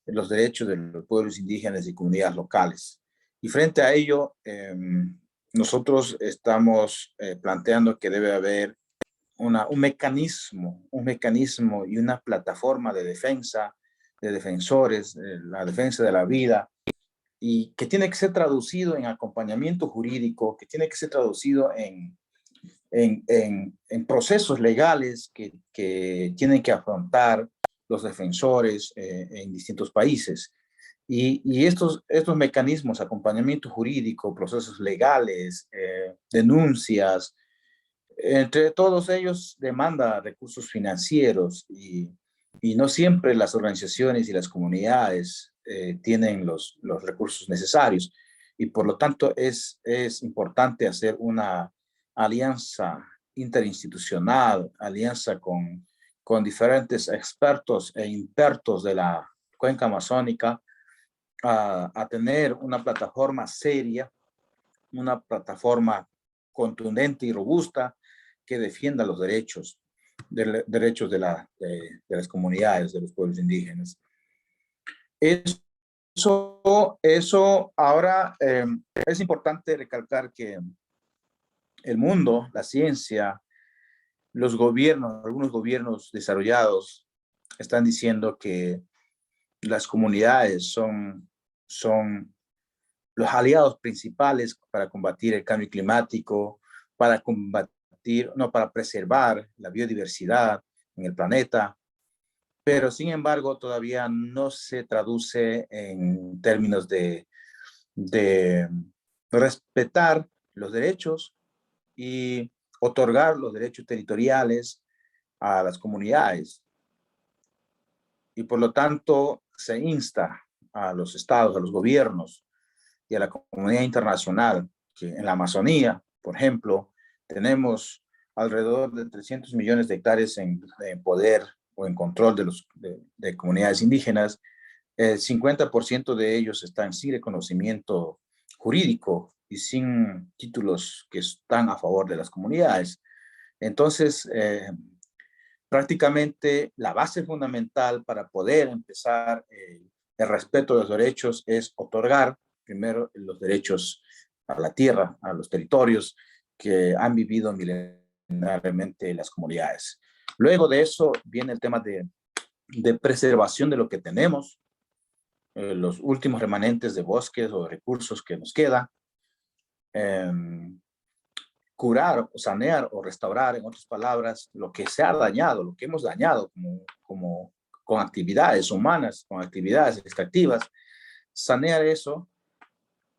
S4: los derechos de los pueblos indígenas y comunidades locales. Y frente a ello, nosotros estamos planteando que debe haber un mecanismo y una plataforma de defensa, de defensores, la defensa de la vida, y que tiene que ser traducido en acompañamiento jurídico, que tiene que ser traducido en procesos legales que tienen que afrontar los defensores en distintos países. Y estos mecanismos, acompañamiento jurídico, procesos legales, denuncias, entre todos ellos demanda recursos financieros, y no siempre las organizaciones y las comunidades tienen los recursos necesarios, y por lo tanto es importante hacer una alianza interinstitucional, alianza con diferentes expertos e impertos de la cuenca amazónica, a tener una plataforma seria, una plataforma contundente y robusta que defienda los derechos de las comunidades, de los pueblos indígenas. Eso ahora es importante recalcar que el mundo, la ciencia, los gobiernos, algunos gobiernos desarrollados están diciendo que las comunidades son los aliados principales para combatir el cambio climático, para preservar la biodiversidad en el planeta, pero sin embargo todavía no se traduce en términos de respetar los derechos y otorgar los derechos territoriales a las comunidades. Y por lo tanto se insta a los estados, a los gobiernos y a la comunidad internacional que en la Amazonía, por ejemplo, tenemos alrededor de 300 millones de hectáreas en poder o en control de comunidades indígenas. El 50% de ellos están sin reconocimiento jurídico y sin títulos que están a favor de las comunidades. Entonces, prácticamente la base fundamental para poder empezar el respeto de los derechos es otorgar primero los derechos a la tierra, a los territorios que han vivido milenariamente las comunidades. Luego de eso viene el tema de preservación de lo que tenemos, los últimos remanentes de bosques o de recursos que nos quedan, curar, sanear o restaurar, en otras palabras, lo que se ha dañado, lo que hemos dañado con actividades humanas, con actividades extractivas, sanear eso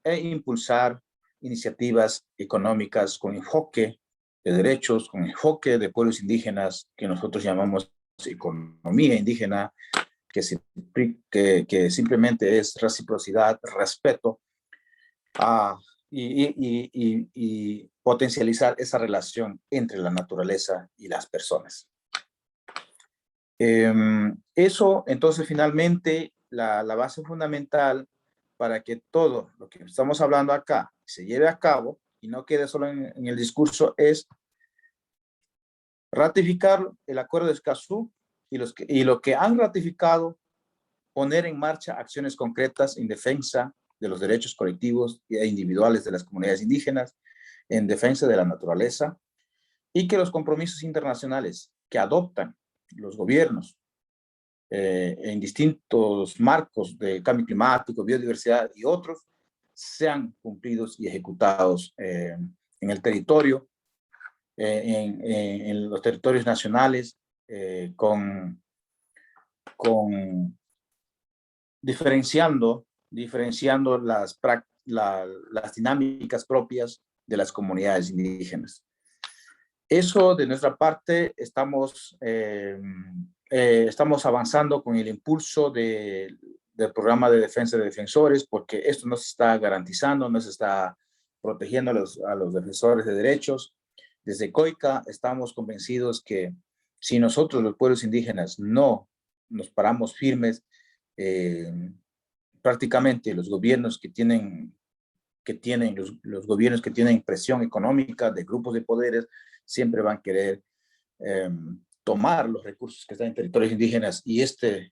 S4: e impulsar iniciativas económicas con enfoque de derechos, con enfoque de pueblos indígenas, que nosotros llamamos economía indígena, que simplemente es reciprocidad, respeto, y potencializar esa relación entre la naturaleza y las personas. Eso, entonces, finalmente, la base fundamental para que todo lo que estamos hablando acá se lleve a cabo y no quede solo en el discurso es ratificar el Acuerdo de Escazú y lo que han ratificado, poner en marcha acciones concretas en defensa de los derechos colectivos e individuales de las comunidades indígenas, en defensa de la naturaleza, y que los compromisos internacionales que adoptan los gobiernos en distintos marcos de cambio climático, biodiversidad y otros, sean cumplidos y ejecutados en el territorio, en los territorios nacionales, con diferenciando las dinámicas propias de las comunidades indígenas. Eso, de nuestra parte, estamos avanzando con el impulso del programa de defensa de defensores, porque esto nos está garantizando, nos está protegiendo a los defensores de derechos. Desde COICA estamos convencidos que si nosotros, los pueblos indígenas, no nos paramos firmes, prácticamente los gobiernos los gobiernos que tienen presión económica de grupos de poderes siempre van a querer tomar los recursos que están en territorios indígenas, y este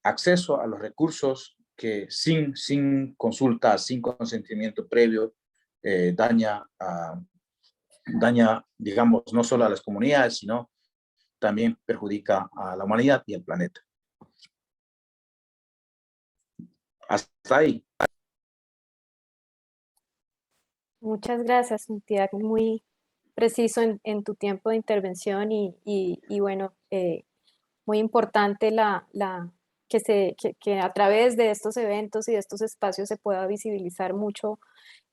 S4: acceso a los recursos que sin consulta, sin consentimiento previo, daña, digamos, no solo a las comunidades, sino también perjudica a la humanidad y al planeta. Hasta ahí.
S1: Muchas gracias, Santiago, muy preciso en tu tiempo de intervención y bueno, muy importante que a través de estos eventos y de estos espacios se pueda visibilizar mucho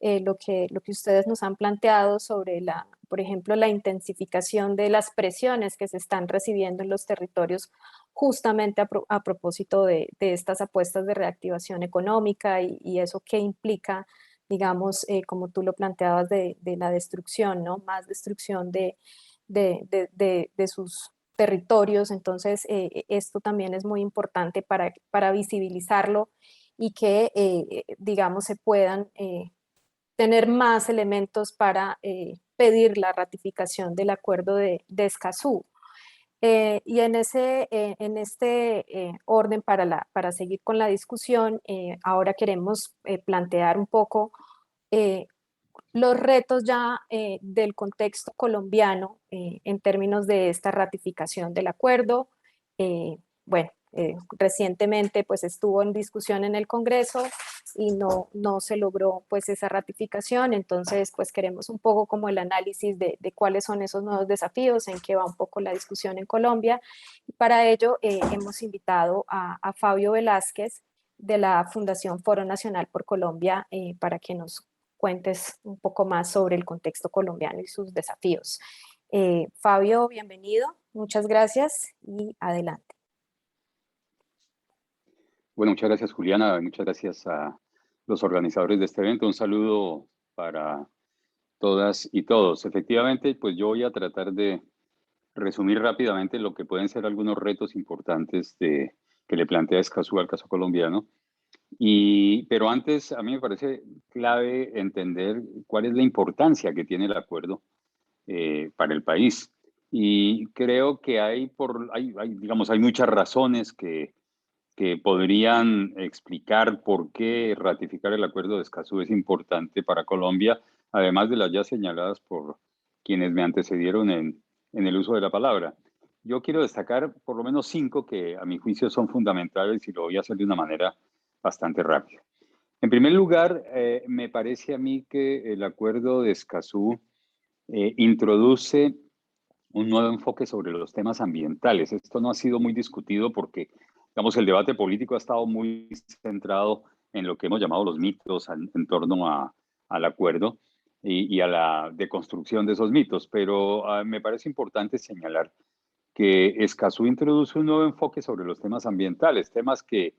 S1: lo que ustedes nos han planteado sobre por ejemplo, la intensificación de las presiones que se están recibiendo en los territorios justamente a propósito de estas apuestas de reactivación económica y eso que implica, digamos, como tú lo planteabas, de la destrucción, ¿no? Más destrucción de sus territorios. Entonces, esto también es muy importante para visibilizarlo y que, digamos, se puedan tener más elementos para pedir la ratificación del acuerdo de Escazú. Y en este orden para seguir con la discusión, ahora queremos plantear un poco los retos ya del contexto colombiano en términos de esta ratificación del acuerdo. Bueno, recientemente pues estuvo en discusión en el Congreso y no se logró pues esa ratificación, entonces pues queremos un poco como el análisis de cuáles son esos nuevos desafíos, en qué va un poco la discusión en Colombia. Y para ello hemos invitado a Fabio Velázquez de la Fundación Foro Nacional por Colombia para que nos cuentes un poco más sobre el contexto colombiano y sus desafíos. Fabio, bienvenido, muchas gracias y adelante.
S5: Bueno, muchas gracias, Juliana, muchas gracias a los organizadores de este evento. Un saludo para todas y todos. Efectivamente, pues yo voy a tratar de resumir rápidamente lo que pueden ser algunos retos importantes que le plantea Escazú al caso colombiano. Pero antes, a mí me parece clave entender cuál es la importancia que tiene el acuerdo para el país. Y creo que hay muchas razones que podrían explicar por qué ratificar el acuerdo de Escazú es importante para Colombia, además de las ya señaladas por quienes me antecedieron en el uso de la palabra. Yo quiero destacar por lo menos 5 que a mi juicio son fundamentales y lo voy a hacer de una manera bastante rápida. En primer lugar, me parece a mí que el acuerdo de Escazú introduce un nuevo enfoque sobre los temas ambientales. Esto no ha sido muy discutido porque, digamos, el debate político ha estado muy centrado en lo que hemos llamado los mitos en torno al acuerdo y a la deconstrucción de esos mitos. Pero me parece importante señalar que Escazú introduce un nuevo enfoque sobre los temas ambientales, temas que,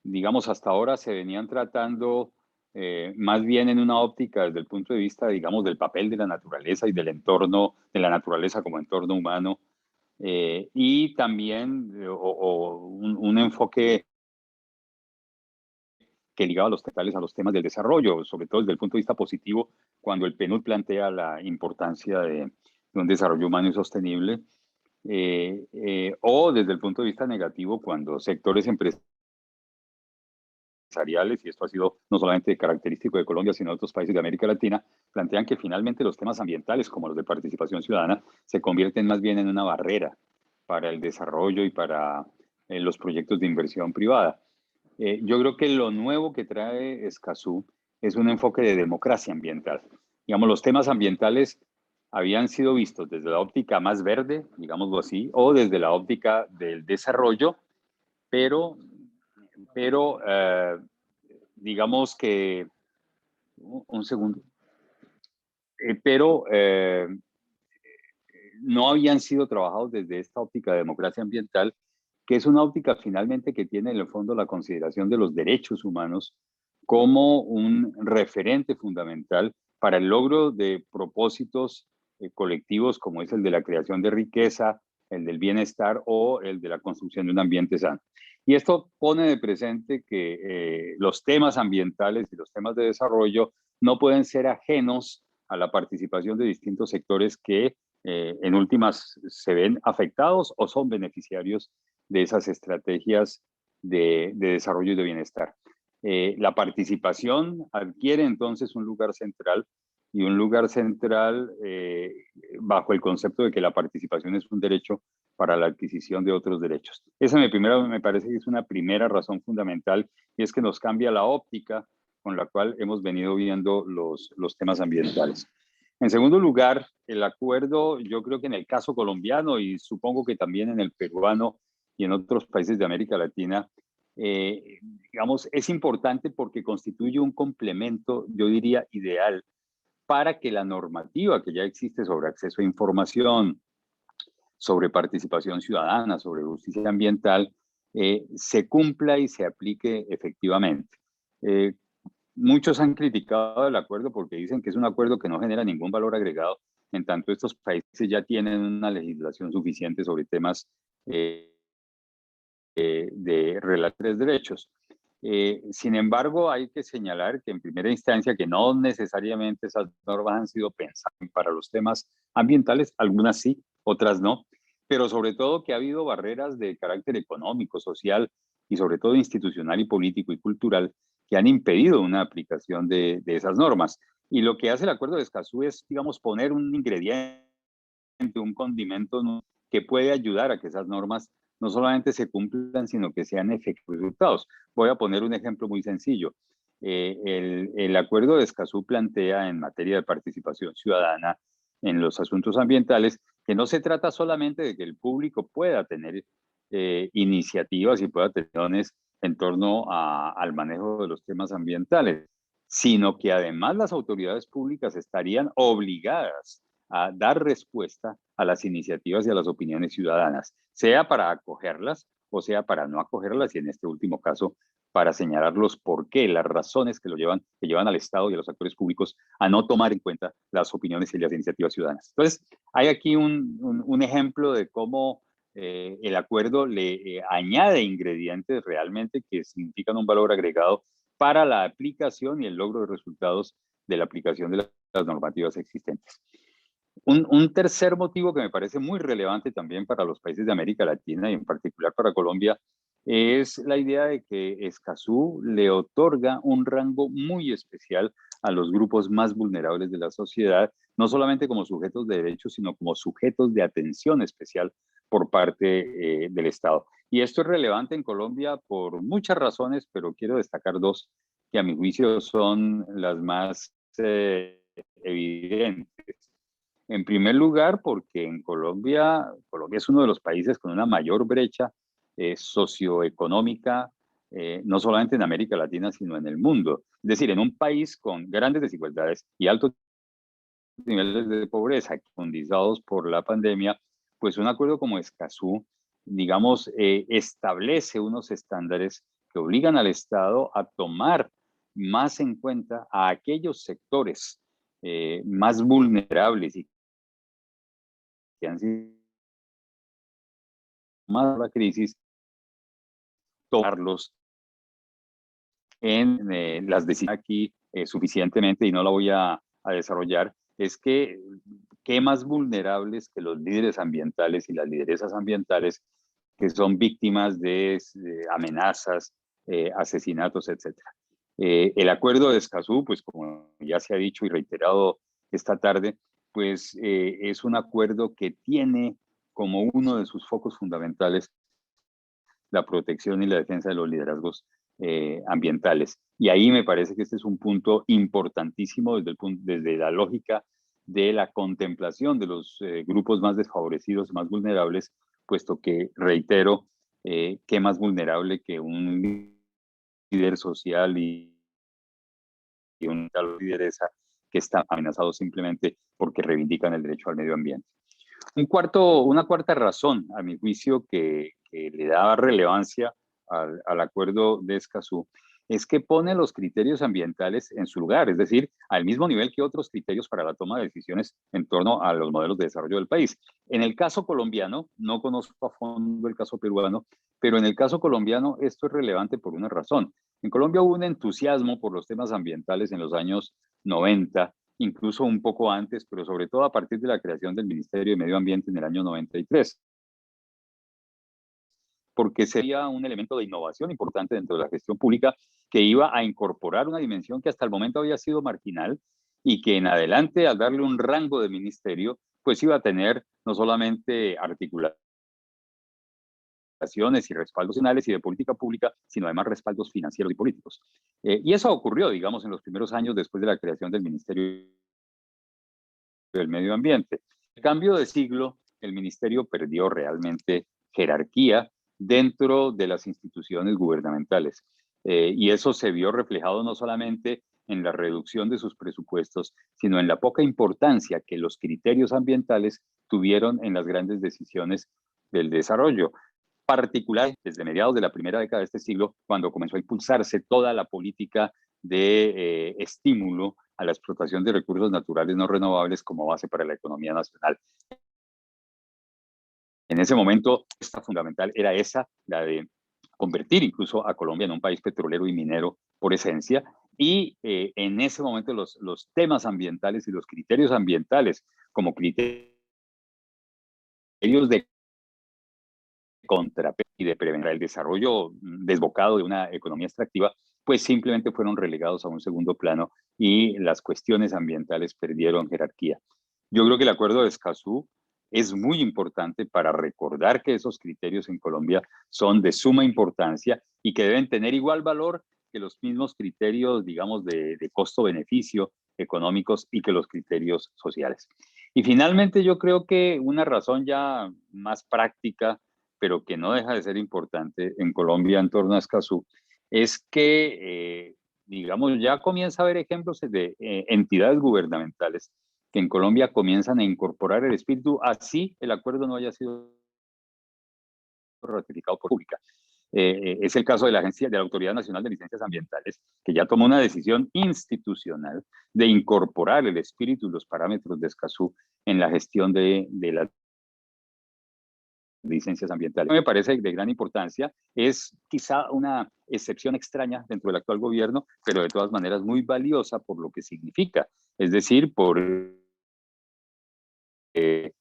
S5: digamos, hasta ahora se venían tratando más bien en una óptica desde el punto de vista, digamos, del papel de la naturaleza y del entorno, de la naturaleza como entorno humano, y también un enfoque que ligaba a los temas del desarrollo, sobre todo desde el punto de vista positivo, cuando el PNUD plantea la importancia de un desarrollo humano y sostenible, o desde el punto de vista negativo, cuando sectores empresariales, y esto ha sido no solamente característico de Colombia, sino de otros países de América Latina, plantean que finalmente los temas ambientales, como los de participación ciudadana, se convierten más bien en una barrera para el desarrollo y para los proyectos de inversión privada. Yo creo que lo nuevo que trae Escazú es un enfoque de democracia ambiental. Digamos, los temas ambientales habían sido vistos desde la óptica más verde, digámoslo así, o desde la óptica del desarrollo, pero digamos que, un segundo, no habían sido trabajados desde esta óptica de democracia ambiental, que es una óptica finalmente que tiene en el fondo la consideración de los derechos humanos como un referente fundamental para el logro de propósitos colectivos como es el de la creación de riqueza, el del bienestar o el de la construcción de un ambiente sano. Y esto pone de presente que los temas ambientales y los temas de desarrollo no pueden ser ajenos a la participación de distintos sectores que en últimas se ven afectados o son beneficiarios de esas estrategias de desarrollo y de bienestar. La participación adquiere entonces un lugar central y un lugar central bajo el concepto de que la participación es un derecho para la adquisición de otros derechos. Esa me parece que es una primera razón fundamental y es que nos cambia la óptica con la cual hemos venido viendo los temas ambientales. En segundo lugar, el acuerdo, yo creo que en el caso colombiano y supongo que también en el peruano y en otros países de América Latina, digamos, es importante porque constituye un complemento, yo diría, ideal para que la normativa que ya existe sobre acceso a información, sobre participación ciudadana, sobre justicia ambiental, se cumpla y se aplique efectivamente. Muchos han criticado el acuerdo porque dicen que es un acuerdo que no genera ningún valor agregado, en tanto estos países ya tienen una legislación suficiente sobre temas de relaciones de derechos. Sin embargo, hay que señalar que en primera instancia que no necesariamente esas normas han sido pensadas para los temas ambientales, algunas sí, otras no, pero sobre todo que ha habido barreras de carácter económico, social y sobre todo institucional y político y cultural que han impedido una aplicación de esas normas. Y lo que hace el Acuerdo de Escazú es, digamos, poner un ingrediente, un condimento que puede ayudar a que esas normas no solamente se cumplan, sino que sean efectivos resultados. Voy a poner un ejemplo muy sencillo. El Acuerdo de Escazú plantea en materia de participación ciudadana en los asuntos ambientales que no se trata solamente de que el público pueda tener iniciativas y pueda tener en torno al manejo de los temas ambientales, sino que además las autoridades públicas estarían obligadas a dar respuesta a las iniciativas y a las opiniones ciudadanas, sea para acogerlas o sea para no acogerlas y en este último caso para señalar los por qué, las razones que llevan al Estado y a los actores públicos a no tomar en cuenta las opiniones y las iniciativas ciudadanas. Entonces, hay aquí un ejemplo de cómo el acuerdo le añade ingredientes realmente que significan un valor agregado para la aplicación y el logro de resultados de la aplicación de las normativas existentes. Un tercer motivo que me parece muy relevante también para los países de América Latina y en particular para Colombia es la idea de que Escazú le otorga un rango muy especial a los grupos más vulnerables de la sociedad, no solamente como sujetos de derechos, sino como sujetos de atención especial por parte del Estado. Y esto es relevante en Colombia por muchas razones, pero quiero destacar dos que a mi juicio son las más evidentes. En primer lugar, porque en Colombia es uno de los países con una mayor brecha socioeconómica, no solamente en América Latina, sino en el mundo. Es decir, en un país con grandes desigualdades y altos niveles de pobreza, condicionados por la pandemia, pues un acuerdo como Escazú, digamos, establece unos estándares que obligan al Estado a tomar más en cuenta a aquellos sectores más vulnerables y que han sido más la crisis, tomarlos en las decisiones aquí suficientemente, y no la voy a desarrollar, es que qué más vulnerables que los líderes ambientales y las lideresas ambientales que son víctimas de amenazas, asesinatos, etc. El acuerdo de Escazú, pues como ya se ha dicho y reiterado esta tarde, pues es un acuerdo que tiene como uno de sus focos fundamentales la protección y la defensa de los liderazgos ambientales. Y ahí me parece que este es un punto importantísimo desde la lógica de la contemplación de los grupos más desfavorecidos, más vulnerables, puesto que, reitero, qué más vulnerable que un líder social y una lideresa que está amenazado simplemente porque reivindican el derecho al medio ambiente. Una cuarta razón, a mi juicio, que le da relevancia al acuerdo de Escazú, es que pone los criterios ambientales en su lugar, es decir, al mismo nivel que otros criterios para la toma de decisiones en torno a los modelos de desarrollo del país. En el caso colombiano, no conozco a fondo el caso peruano, pero en el caso colombiano esto es relevante por una razón. En Colombia hubo un entusiasmo por los temas ambientales en los años 90, incluso un poco antes, pero sobre todo a partir de la creación del Ministerio de Medio Ambiente en el año 93, porque sería un elemento de innovación importante dentro de la gestión pública que iba a incorporar una dimensión que hasta el momento había sido marginal y que en adelante, al darle un rango de ministerio, pues iba a tener no solamente articulaciones y respaldos nacionales y de política pública, sino además respaldos financieros y políticos. Y eso ocurrió, digamos, en los primeros años después de la creación del Ministerio del Medio Ambiente. En cambio de siglo, el ministerio perdió realmente jerarquía dentro de las instituciones gubernamentales. Y eso se vio reflejado no solamente en la reducción de sus presupuestos, sino en la poca importancia que los criterios ambientales tuvieron en las grandes decisiones del desarrollo. Particular desde mediados de la primera década de este siglo, cuando comenzó a impulsarse toda la política de estímulo a la explotación de recursos naturales no renovables como base para la economía nacional. En ese momento, esta fundamental era esa, la de convertir incluso a Colombia en un país petrolero y minero por esencia, y en ese momento los temas ambientales y los criterios ambientales como criterios de contra y de prevenir el desarrollo desbocado de una economía extractiva, pues simplemente fueron relegados a un segundo plano y las cuestiones ambientales perdieron jerarquía. Yo creo que el acuerdo de Escazú es muy importante para recordar que esos criterios en Colombia son de suma importancia y que deben tener igual valor que los mismos criterios, digamos, de costo-beneficio económicos y que los criterios sociales. Y finalmente yo creo que una razón ya más práctica, pero que no deja de ser importante en Colombia en torno a Escazú, es que, digamos, ya comienza a haber ejemplos de entidades gubernamentales que en Colombia comienzan a incorporar el espíritu, así el acuerdo no haya sido ratificado por pública. Es el caso de la Agencia de la Autoridad Nacional de Licencias Ambientales, que ya tomó una decisión institucional de incorporar el espíritu y los parámetros de Escazú en la gestión de las licencias ambientales. Me parece de gran importancia, es quizá una excepción extraña dentro del actual gobierno, pero de todas maneras muy valiosa por lo que significa, es decir, por y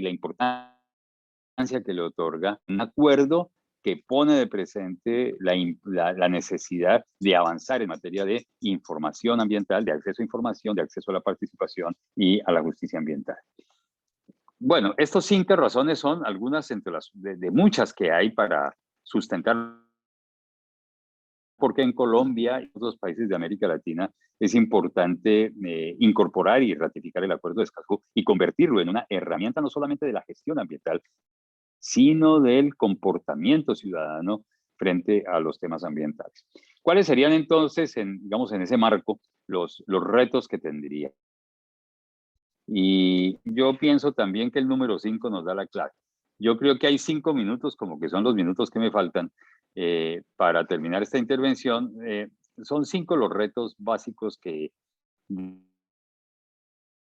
S5: la importancia que le otorga un acuerdo que pone de presente la necesidad de avanzar en materia de información ambiental, de acceso a información, de acceso a la participación y a la justicia ambiental. Bueno, estas 5 razones son algunas entre las de muchas que hay para sustentar porque en Colombia y otros países de América Latina es importante incorporar y ratificar el Acuerdo de Escazú y convertirlo en una herramienta no solamente de la gestión ambiental, sino del comportamiento ciudadano frente a los temas ambientales. ¿Cuáles serían entonces, digamos, en ese marco, los retos que tendría? Y yo pienso también que el número 5 nos da la clave. Yo creo que hay 5 minutos, como que son los minutos que me faltan para terminar esta intervención. Son 5 los retos básicos que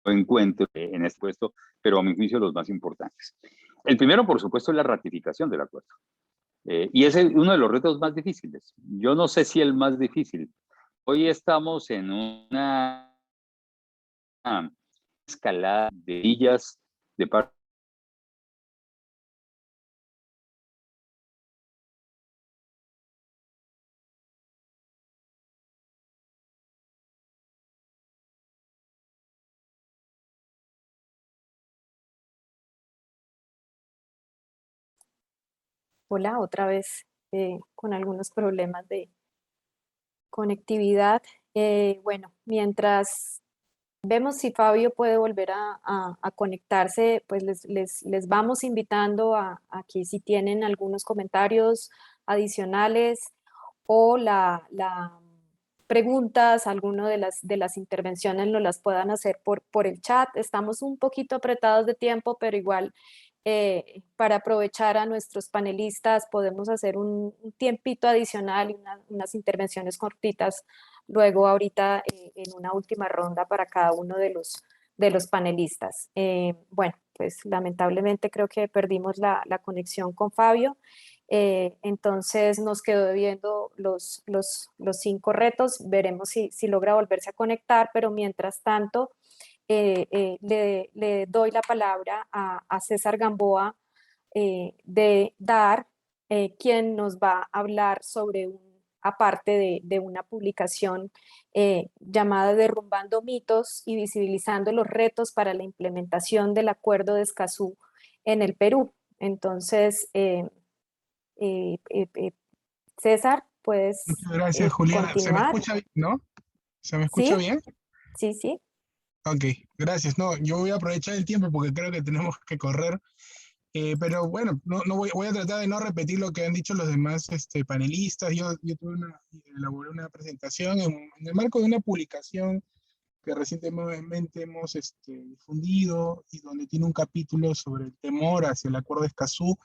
S5: encuentro en este puesto, pero a mi juicio los más importantes. El primero, por supuesto, es la ratificación del acuerdo. Y es uno de los retos más difíciles. Yo no sé si el más difícil. Hoy estamos en una escalada de villas de parte.
S1: Hola, otra vez con algunos problemas de conectividad. Bueno, mientras vemos si Fabio puede volver a conectarse, pues les vamos invitando a que si tienen algunos comentarios adicionales o preguntas, alguno de las intervenciones nos las puedan hacer por el chat. Estamos un poquito apretados de tiempo, pero igual para aprovechar a nuestros panelistas podemos hacer un tiempito adicional y unas intervenciones cortitas luego ahorita en una última ronda para cada uno de los panelistas. Bueno, pues lamentablemente creo que perdimos la conexión con Fabio. Entonces nos quedó viendo los 5 retos. Veremos si logra volverse a conectar, pero mientras tanto le doy la palabra a César Gamboa de DAR, quien nos va a hablar sobre aparte de una publicación llamada Derrumbando mitos y visibilizando los retos para la implementación del Acuerdo de Escazú en el Perú. Entonces, César, puedes
S6: Muchas gracias, Juliana. ¿Se me
S1: continuar.
S6: escucha bien, no? ¿Se me escucha
S1: ¿Sí?
S6: bien?
S1: Sí, sí.
S6: Ok, gracias. No, yo voy a aprovechar el tiempo porque creo que tenemos que correr. Pero bueno, voy a tratar de no repetir lo que han dicho los demás panelistas. Yo elaboré una presentación en el marco de una publicación que recientemente hemos difundido y donde tiene un capítulo sobre el temor hacia el Acuerdo de Escazú.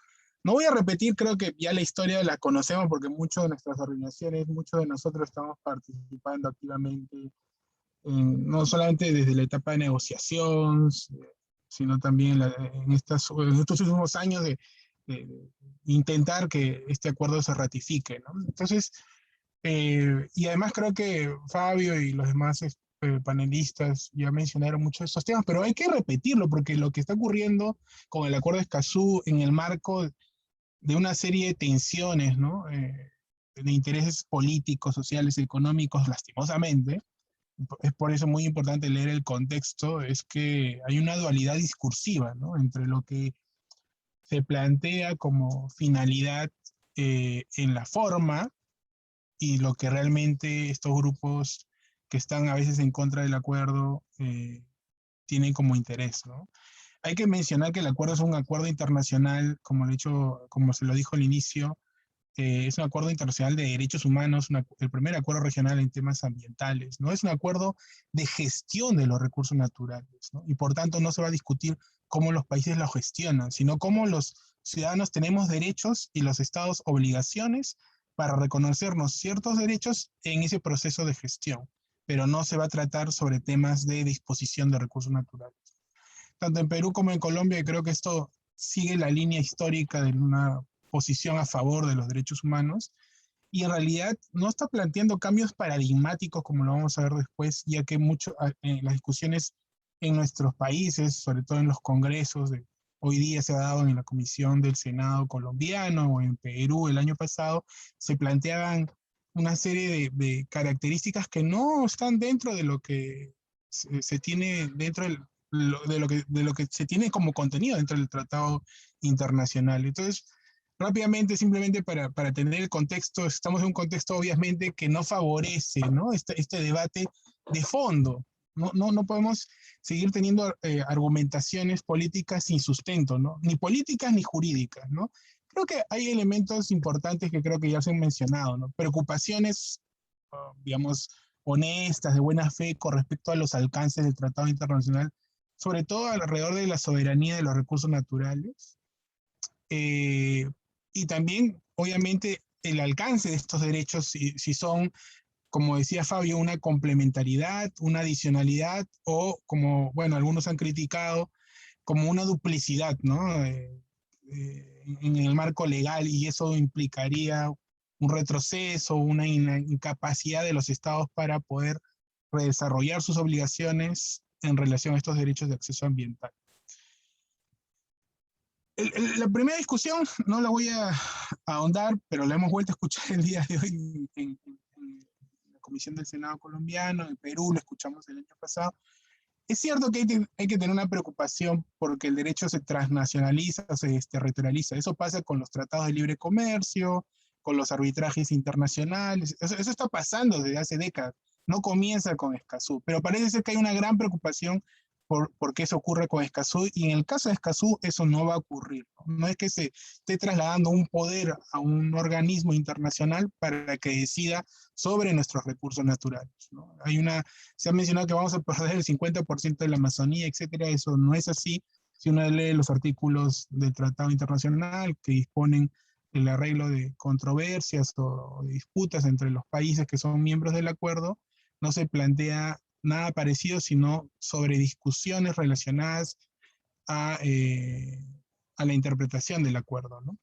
S6: No voy a repetir, creo que ya la historia la conocemos porque muchas de nuestras organizaciones, muchos de nosotros estamos participando activamente, no solamente desde la etapa de negociación, sino también en estos últimos años de intentar que este acuerdo se ratifique, ¿no? Entonces, y además creo que Fabio y los demás panelistas ya mencionaron muchos de estos temas, pero hay que repetirlo porque lo que está ocurriendo con el Acuerdo de Escazú en el marco de una serie de tensiones, ¿no? De intereses políticos, sociales, económicos, lastimosamente, es por eso muy importante leer el contexto, es que hay una dualidad discursiva, ¿no? Entre lo que se plantea como finalidad en la forma y lo que realmente estos grupos que están a veces en contra del acuerdo tienen como interés, ¿no? Hay que mencionar que el acuerdo es un acuerdo internacional, como se lo dijo al inicio, es un acuerdo internacional de derechos humanos, el primer acuerdo regional en temas ambientales, ¿no? Es un acuerdo de gestión de los recursos naturales, ¿no? Y por tanto no se va a discutir cómo los países lo gestionan, sino cómo los ciudadanos tenemos derechos y los estados obligaciones para reconocernos ciertos derechos en ese proceso de gestión, pero no se va a tratar sobre temas de disposición de recursos naturales. Tanto en Perú como en Colombia, y creo que esto sigue la línea histórica de una posición a favor de los derechos humanos, y en realidad no está planteando cambios paradigmáticos como lo vamos a ver después, ya que las discusiones en nuestros países, sobre todo en los congresos, hoy día se ha dado en la Comisión del Senado colombiano o en Perú el año pasado, se planteaban una serie de características que no están dentro de lo que se tiene dentro de lo que se tiene como contenido dentro del tratado internacional. Entonces, rápidamente, simplemente para tener el contexto, estamos en un contexto obviamente que no favorece, ¿no? Este debate de fondo. No podemos seguir teniendo argumentaciones políticas sin sustento, ¿no? Ni políticas ni jurídicas, ¿no? Creo que hay elementos importantes que creo que ya se han mencionado, ¿no? Preocupaciones, digamos, honestas, de buena fe con respecto a los alcances del tratado internacional sobre todo alrededor de la soberanía de los recursos naturales, y también, obviamente, el alcance de estos derechos, si son, como decía Fabio, una complementariedad, una adicionalidad, o como, bueno, algunos han criticado, como una duplicidad, ¿no? En el marco legal, y eso implicaría un retroceso, una incapacidad de los estados para poder desarrollar sus obligaciones en relación a estos derechos de acceso ambiental. La primera discusión no la voy a ahondar, pero la hemos vuelto a escuchar el día de hoy en la Comisión del Senado colombiano, en Perú, lo escuchamos el año pasado. Es cierto que hay que tener una preocupación porque el derecho se transnacionaliza, se desterritorializa. Eso pasa con los tratados de libre comercio, con los arbitrajes internacionales. Eso está pasando desde hace décadas. No comienza con Escazú, pero parece ser que hay una gran preocupación por qué eso ocurre con Escazú, y en el caso de Escazú eso no va a ocurrir. No es que se esté trasladando un poder a un organismo internacional para que decida sobre nuestros recursos naturales, ¿no? Se ha mencionado que vamos a perder el 50% de la Amazonía, etcétera. Eso no es así. Si uno lee los artículos del Tratado Internacional que disponen el arreglo de controversias o disputas entre los países que son miembros del acuerdo, no se plantea nada parecido, sino sobre discusiones relacionadas a la interpretación del acuerdo, ¿no?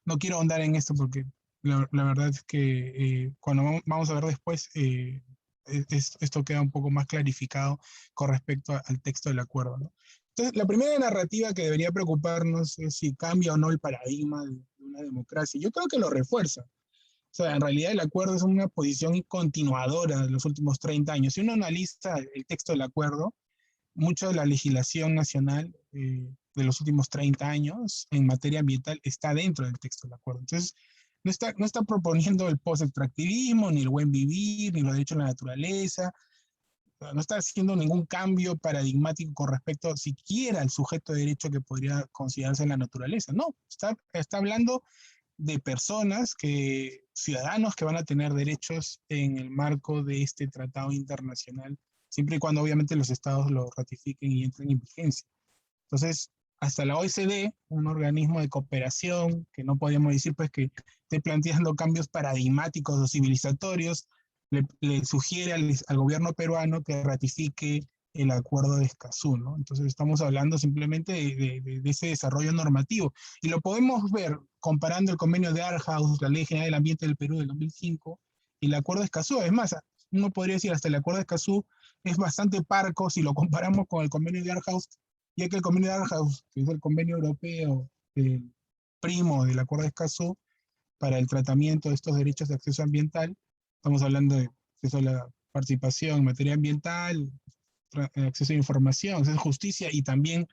S6: No quiero ahondar en esto porque la verdad es que cuando vamos a ver después, esto queda un poco más clarificado con respecto al texto del acuerdo, ¿no? Entonces, la primera narrativa que debería preocuparnos es si cambia o no el paradigma de una democracia. Yo creo que lo refuerza. O sea, en realidad el acuerdo es una posición continuadora de los últimos 30 años. Si uno analiza el texto del acuerdo, mucha de la legislación nacional de los últimos 30 años en materia ambiental está dentro del texto del acuerdo. Entonces, no está proponiendo el post-extractivismo, ni el buen vivir, ni los derechos de la naturaleza. No está haciendo ningún cambio paradigmático con respecto siquiera al sujeto de derecho que podría considerarse en la naturaleza. No, está hablando de personas, ciudadanos que van a tener derechos en el marco de este tratado internacional, siempre y cuando obviamente los estados lo ratifiquen y entren en vigencia. Entonces, hasta la OECD, un organismo de cooperación, que no podríamos decir pues que esté planteando cambios paradigmáticos o civilizatorios, le sugiere al gobierno peruano que ratifique el acuerdo de Escazú, ¿no? Entonces estamos hablando simplemente de ese desarrollo normativo. Y lo podemos ver comparando el convenio de Aarhus, la Ley General del Ambiente del Perú del 2005, y el acuerdo de Escazú. Es más, uno podría decir hasta el acuerdo de Escazú es bastante parco si lo comparamos con el convenio de Aarhus, ya que el convenio de Aarhus, que es el convenio europeo primo del acuerdo de Escazú para el tratamiento de estos derechos de acceso ambiental, estamos hablando de acceso a la participación en materia ambiental, acceso a información, acceso a justicia, y también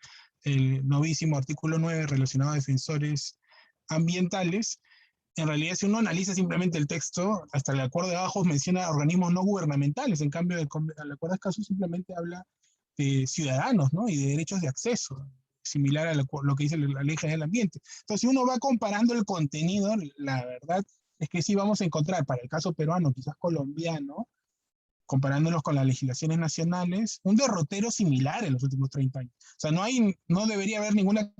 S6: el novísimo artículo 9 relacionado a defensores ambientales. En realidad, si uno analiza simplemente el texto, hasta el acuerdo de Aarhus menciona organismos no gubernamentales, en cambio el acuerdo de Escazú simplemente habla de ciudadanos, ¿no? Y de derechos de acceso, similar a lo que dice la Ley General del Ambiente. Entonces, si uno va comparando el contenido, la verdad es que sí vamos a encontrar, para el caso peruano, quizás colombiano, comparándolos con las legislaciones nacionales, un derrotero similar en los últimos 30 años. O sea, no debería haber ninguna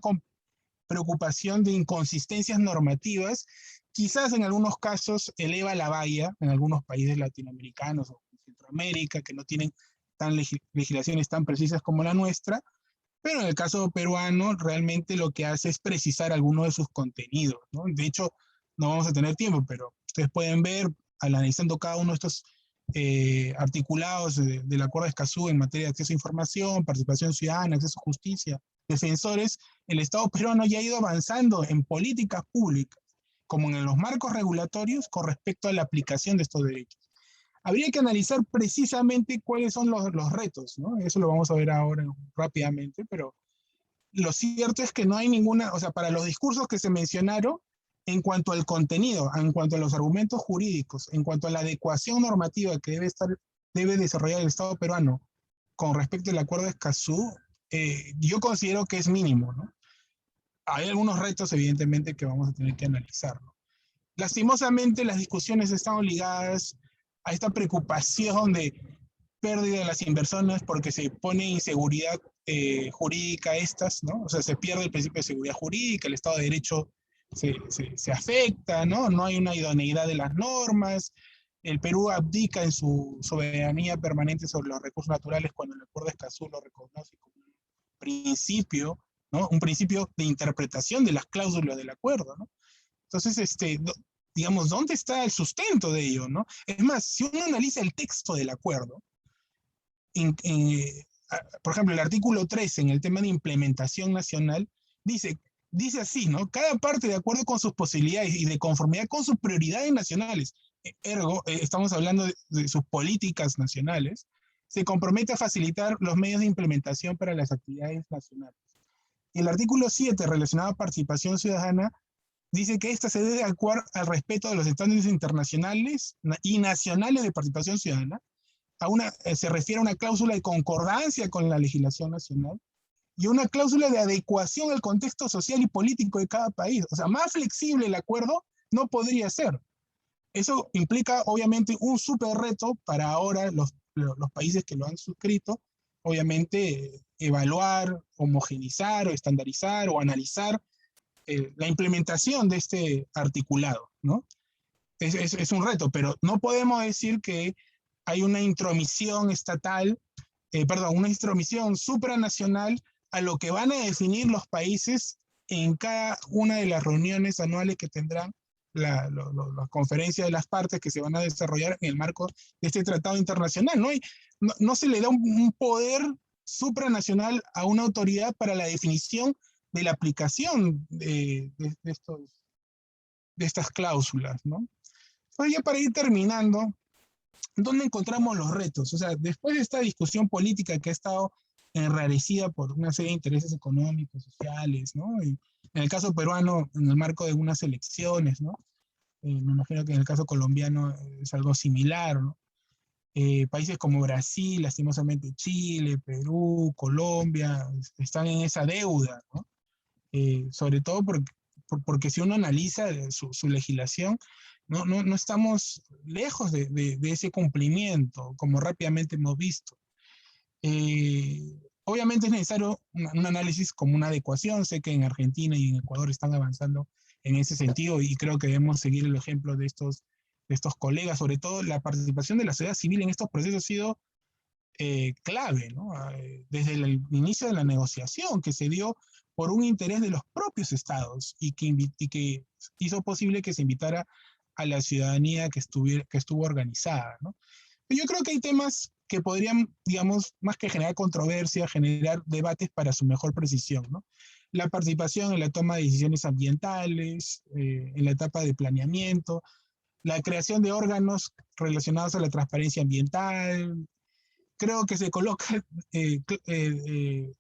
S6: preocupación de inconsistencias normativas. Quizás en algunos casos eleva la valla en algunos países latinoamericanos o Centroamérica, que no tienen legislaciones tan precisas como la nuestra, pero en el caso peruano realmente lo que hace es precisar algunos de sus contenidos, ¿no? De hecho, no vamos a tener tiempo, pero ustedes pueden ver, analizando cada uno de estos articulados del acuerdo de Escazú en materia de acceso a información, participación ciudadana, acceso a justicia, defensores, el Estado peruano ya ha ido avanzando en políticas públicas, como en los marcos regulatorios, con respecto a la aplicación de estos derechos. Habría que analizar precisamente cuáles son los retos, ¿no? Eso lo vamos a ver ahora rápidamente, pero lo cierto es que no hay ninguna, o sea, para los discursos que se mencionaron, en cuanto al contenido, en cuanto a los argumentos jurídicos, en cuanto a la adecuación normativa que debe desarrollar el Estado peruano con respecto al acuerdo de Escazú, yo considero que es mínimo, ¿no? Hay algunos retos, evidentemente, que vamos a tener que analizar, ¿no? Lastimosamente, las discusiones están ligadas a esta preocupación de pérdida de las inversiones porque se pone inseguridad jurídica estas, ¿no? O sea, se pierde el principio de seguridad jurídica, el Estado de Derecho se afecta, ¿no? No hay una idoneidad de las normas. El Perú abdica en su soberanía permanente sobre los recursos naturales cuando el Acuerdo de Escazú lo reconoce como un principio, ¿no? Un principio de interpretación de las cláusulas del acuerdo, ¿no? Entonces, digamos, ¿dónde está el sustento de ello, ¿no? Es más, si uno analiza el texto del acuerdo, por ejemplo, el artículo 13 en el tema de implementación nacional dice así, ¿no? Cada parte de acuerdo con sus posibilidades y de conformidad con sus prioridades nacionales, ergo, estamos hablando de sus políticas nacionales, se compromete a facilitar los medios de implementación para las actividades nacionales. El artículo 7, relacionado a participación ciudadana, dice que esta se debe adecuar al respeto de los estándares internacionales y nacionales de participación ciudadana. Se refiere a una cláusula de concordancia con la legislación nacional y una cláusula de adecuación al contexto social y político de cada país. O sea, más flexible el acuerdo no podría ser. Eso implica, obviamente, un súper reto para ahora los países que lo han suscrito, obviamente, evaluar, homogenizar, o estandarizar, o analizar la implementación de este articulado, ¿no? Es un reto, pero no podemos decir que hay una intromisión estatal, una intromisión supranacional a lo que van a definir los países en cada una de las reuniones anuales que tendrán la conferencia de las partes que se van a desarrollar en el marco de este tratado internacional. No se le da un poder supranacional a una autoridad para la definición de la aplicación de estas cláusulas, ¿no? Entonces, ya para ir terminando, ¿dónde encontramos los retos? O sea, después de esta discusión política que ha estado enrarecida por una serie de intereses económicos, sociales, ¿no? Y en el caso peruano, en el marco de unas elecciones, ¿no? Me imagino que en el caso colombiano es algo similar, ¿no? Países como Brasil, lastimosamente Chile, Perú, Colombia, están en esa deuda, ¿no? Sobre todo porque si uno analiza su legislación, no estamos lejos de ese cumplimiento, como rápidamente hemos visto. Obviamente es necesario un análisis como una adecuación. Sé que en Argentina y en Ecuador están avanzando en ese sentido y creo que debemos seguir el ejemplo de estos colegas. Sobre todo la participación de la sociedad civil en estos procesos ha sido clave, ¿no? Desde el inicio de la negociación que se dio por un interés de los propios estados y que hizo posible que se invitara a la ciudadanía que estuvo organizada, ¿no? Yo creo que hay temas que podrían, digamos, más que generar controversia, generar debates para su mejor precisión, ¿no? La participación en la toma de decisiones ambientales, en la etapa de planeamiento, la creación de órganos relacionados a la transparencia ambiental. Creo que se colocan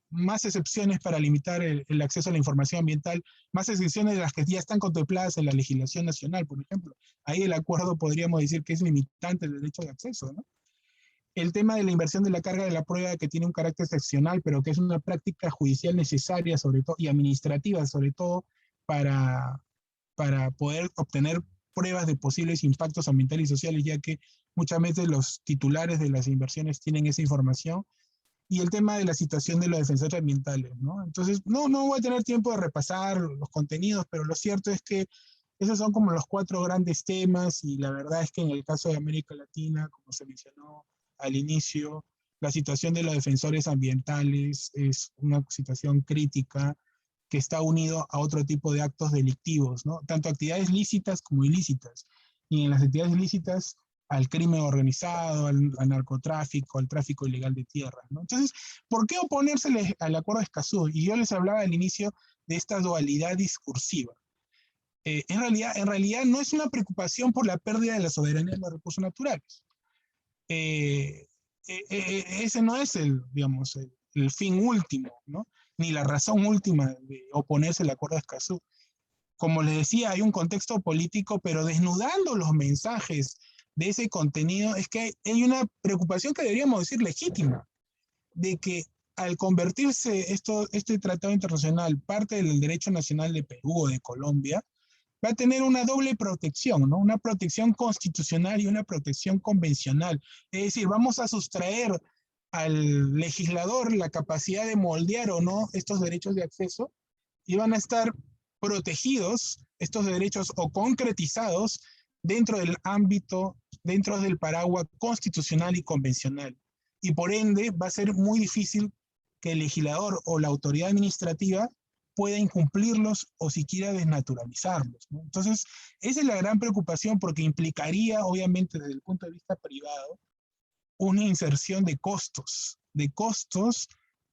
S6: más excepciones para limitar el acceso a la información ambiental, más excepciones de las que ya están contempladas en la legislación nacional, por ejemplo. Ahí el acuerdo podríamos decir que es limitante el derecho de acceso, ¿no? El tema de la inversión de la carga de la prueba, que tiene un carácter excepcional, pero que es una práctica judicial necesaria, sobre todo, y administrativa, sobre todo, para poder obtener pruebas de posibles impactos ambientales y sociales, ya que muchas veces los titulares de las inversiones tienen esa información. Y el tema de la situación de los defensores ambientales, ¿no? Entonces, no voy a tener tiempo de repasar los contenidos, pero lo cierto es que esos son como los 4 grandes temas, y la verdad es que en el caso de América Latina, como se mencionó al inicio, la situación de los defensores ambientales es una situación crítica que está unido a otro tipo de actos delictivos, ¿no? Tanto actividades lícitas como ilícitas. Y en las actividades ilícitas, al crimen organizado, al narcotráfico, al tráfico ilegal de tierras, ¿no? Entonces, ¿por qué oponérsele al Acuerdo de Escazú? Y yo les hablaba al inicio de esta dualidad discursiva. En realidad no es una preocupación por la pérdida de la soberanía de los recursos naturales. Ese no es digamos, el fin último, ¿no? Ni la razón última de oponerse al Acuerdo de Escazú. Como les decía, hay un contexto político, pero desnudando los mensajes de ese contenido, es que hay una preocupación que deberíamos decir legítima, de que al convertirse este tratado internacional parte del derecho nacional de Perú o de Colombia, va a tener una doble protección, ¿no? Una protección constitucional y una protección convencional. Es decir, vamos a sustraer al legislador la capacidad de moldear o no estos derechos de acceso y van a estar protegidos estos derechos o concretizados dentro del ámbito, dentro del paraguas constitucional y convencional. Y por ende va a ser muy difícil que el legislador o la autoridad administrativa pueda incumplirlos o siquiera desnaturalizarlos, ¿no? Entonces, esa es la gran preocupación porque implicaría, obviamente, desde el punto de vista privado, una inserción de costos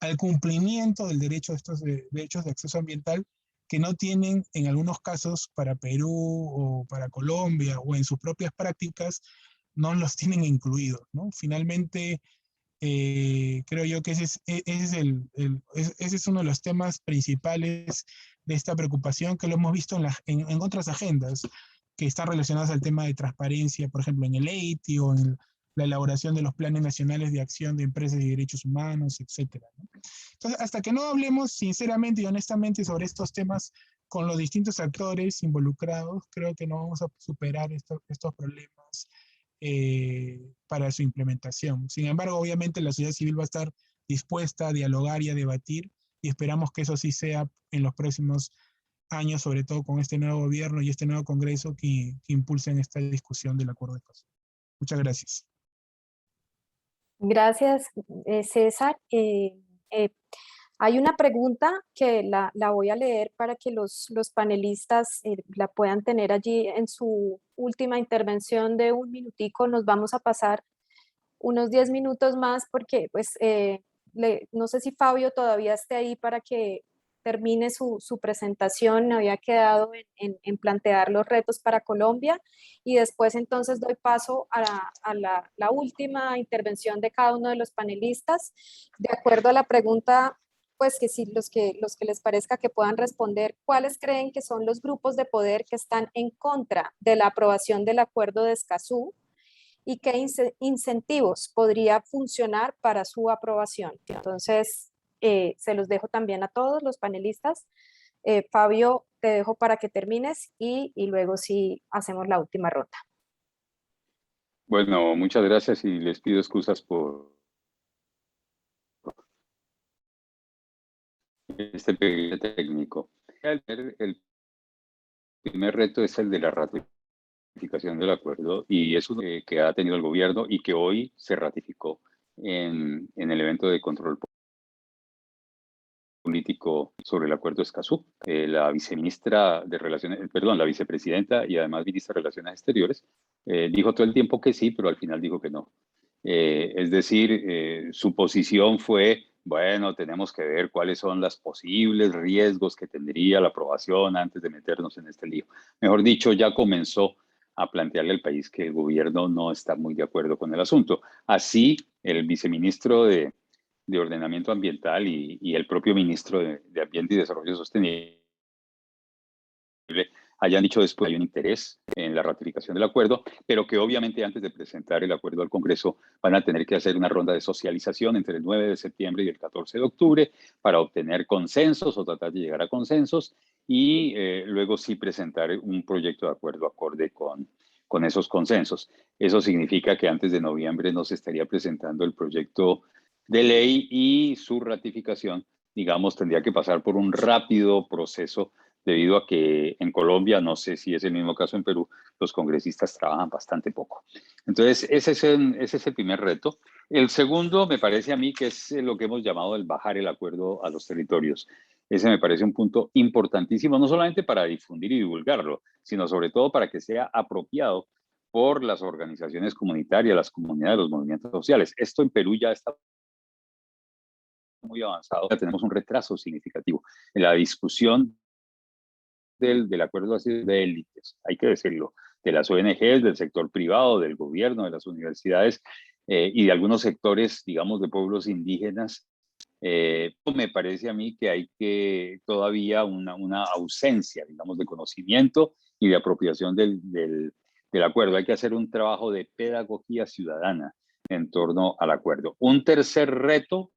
S6: al cumplimiento del derecho a estos derechos de acceso ambiental que no tienen en algunos casos para Perú o para Colombia o en sus propias prácticas, no los tienen incluidos, ¿no? Finalmente, creo yo que ese es uno de los temas principales de esta preocupación que lo hemos visto en otras agendas que están relacionadas al tema de transparencia, por ejemplo, en el EITI o en la elaboración de los planes nacionales de acción de empresas y derechos humanos, etcétera, ¿no? Entonces, hasta que no hablemos sinceramente y honestamente sobre estos temas con los distintos actores involucrados, creo que no vamos a superar estos problemas para su implementación. Sin embargo, obviamente la sociedad civil va a estar dispuesta a dialogar y a debatir y esperamos que eso sí sea en los próximos años, sobre todo con este nuevo gobierno y este nuevo Congreso que impulsen esta discusión del Acuerdo de Escazú. Muchas gracias.
S1: Gracias, César. Hay una pregunta que la voy a leer para que los panelistas la puedan tener allí en su última intervención de un minutico. Nos vamos a pasar unos 10 minutos más porque pues no sé si Fabio todavía esté ahí para que termine su presentación. Había quedado en plantear los retos para Colombia y después entonces doy paso a la última intervención de cada uno de los panelistas. De acuerdo a la pregunta, pues que si los que les parezca que puedan responder, ¿cuáles creen que son los grupos de poder que están en contra de la aprobación del Acuerdo de Escazú? ¿Y qué incentivos podría funcionar para su aprobación? Entonces, se los dejo también a todos los panelistas. Fabio, te dejo para que termines y luego sí hacemos la última ronda.
S5: Bueno, muchas gracias y les pido excusas por este pequeño técnico. El primer reto es el de la ratificación del acuerdo y es uno que ha tenido el gobierno y que hoy se ratificó en el evento de control político sobre el acuerdo de Escazú. La viceministra de Relaciones, perdón, la vicepresidenta y además ministra de Relaciones Exteriores dijo todo el tiempo que sí, pero al final dijo que no. Es decir, su posición fue, bueno, tenemos que ver cuáles son los posibles riesgos que tendría la aprobación antes de meternos en este lío. Mejor dicho, ya comenzó a plantearle al país que el gobierno no está muy de acuerdo con el asunto. Así, el viceministro de Ordenamiento Ambiental y el propio ministro de Ambiente y Desarrollo Sostenible hayan dicho después que hay un interés en la ratificación del acuerdo, pero que obviamente antes de presentar el acuerdo al Congreso van a tener que hacer una ronda de socialización entre el 9 de septiembre y el 14 de octubre para obtener consensos o tratar de llegar a consensos y luego sí presentar un proyecto de acuerdo acorde con esos consensos. Eso significa que antes de noviembre no se estaría presentando el proyecto de ley y su ratificación, digamos, tendría que pasar por un rápido proceso debido a que en Colombia, no sé si es el mismo caso en Perú, los congresistas trabajan bastante poco. Entonces, ese es el primer reto. El segundo me parece a mí que es lo que hemos llamado el bajar el acuerdo a los territorios. Ese me parece un punto importantísimo, no solamente para difundir y divulgarlo, sino sobre todo para que sea apropiado por las organizaciones comunitarias, las comunidades, los movimientos sociales. Esto en Perú ya está muy avanzado. Tenemos un retraso significativo en la discusión del acuerdo así de élites, hay que decirlo, de las ONGs, del sector privado, del gobierno, de las universidades y de algunos sectores, digamos, de pueblos indígenas. Me parece a mí que hay que todavía una ausencia, digamos, de conocimiento y de apropiación del acuerdo. Hay que hacer un trabajo de pedagogía ciudadana en torno al acuerdo. Un tercer reto,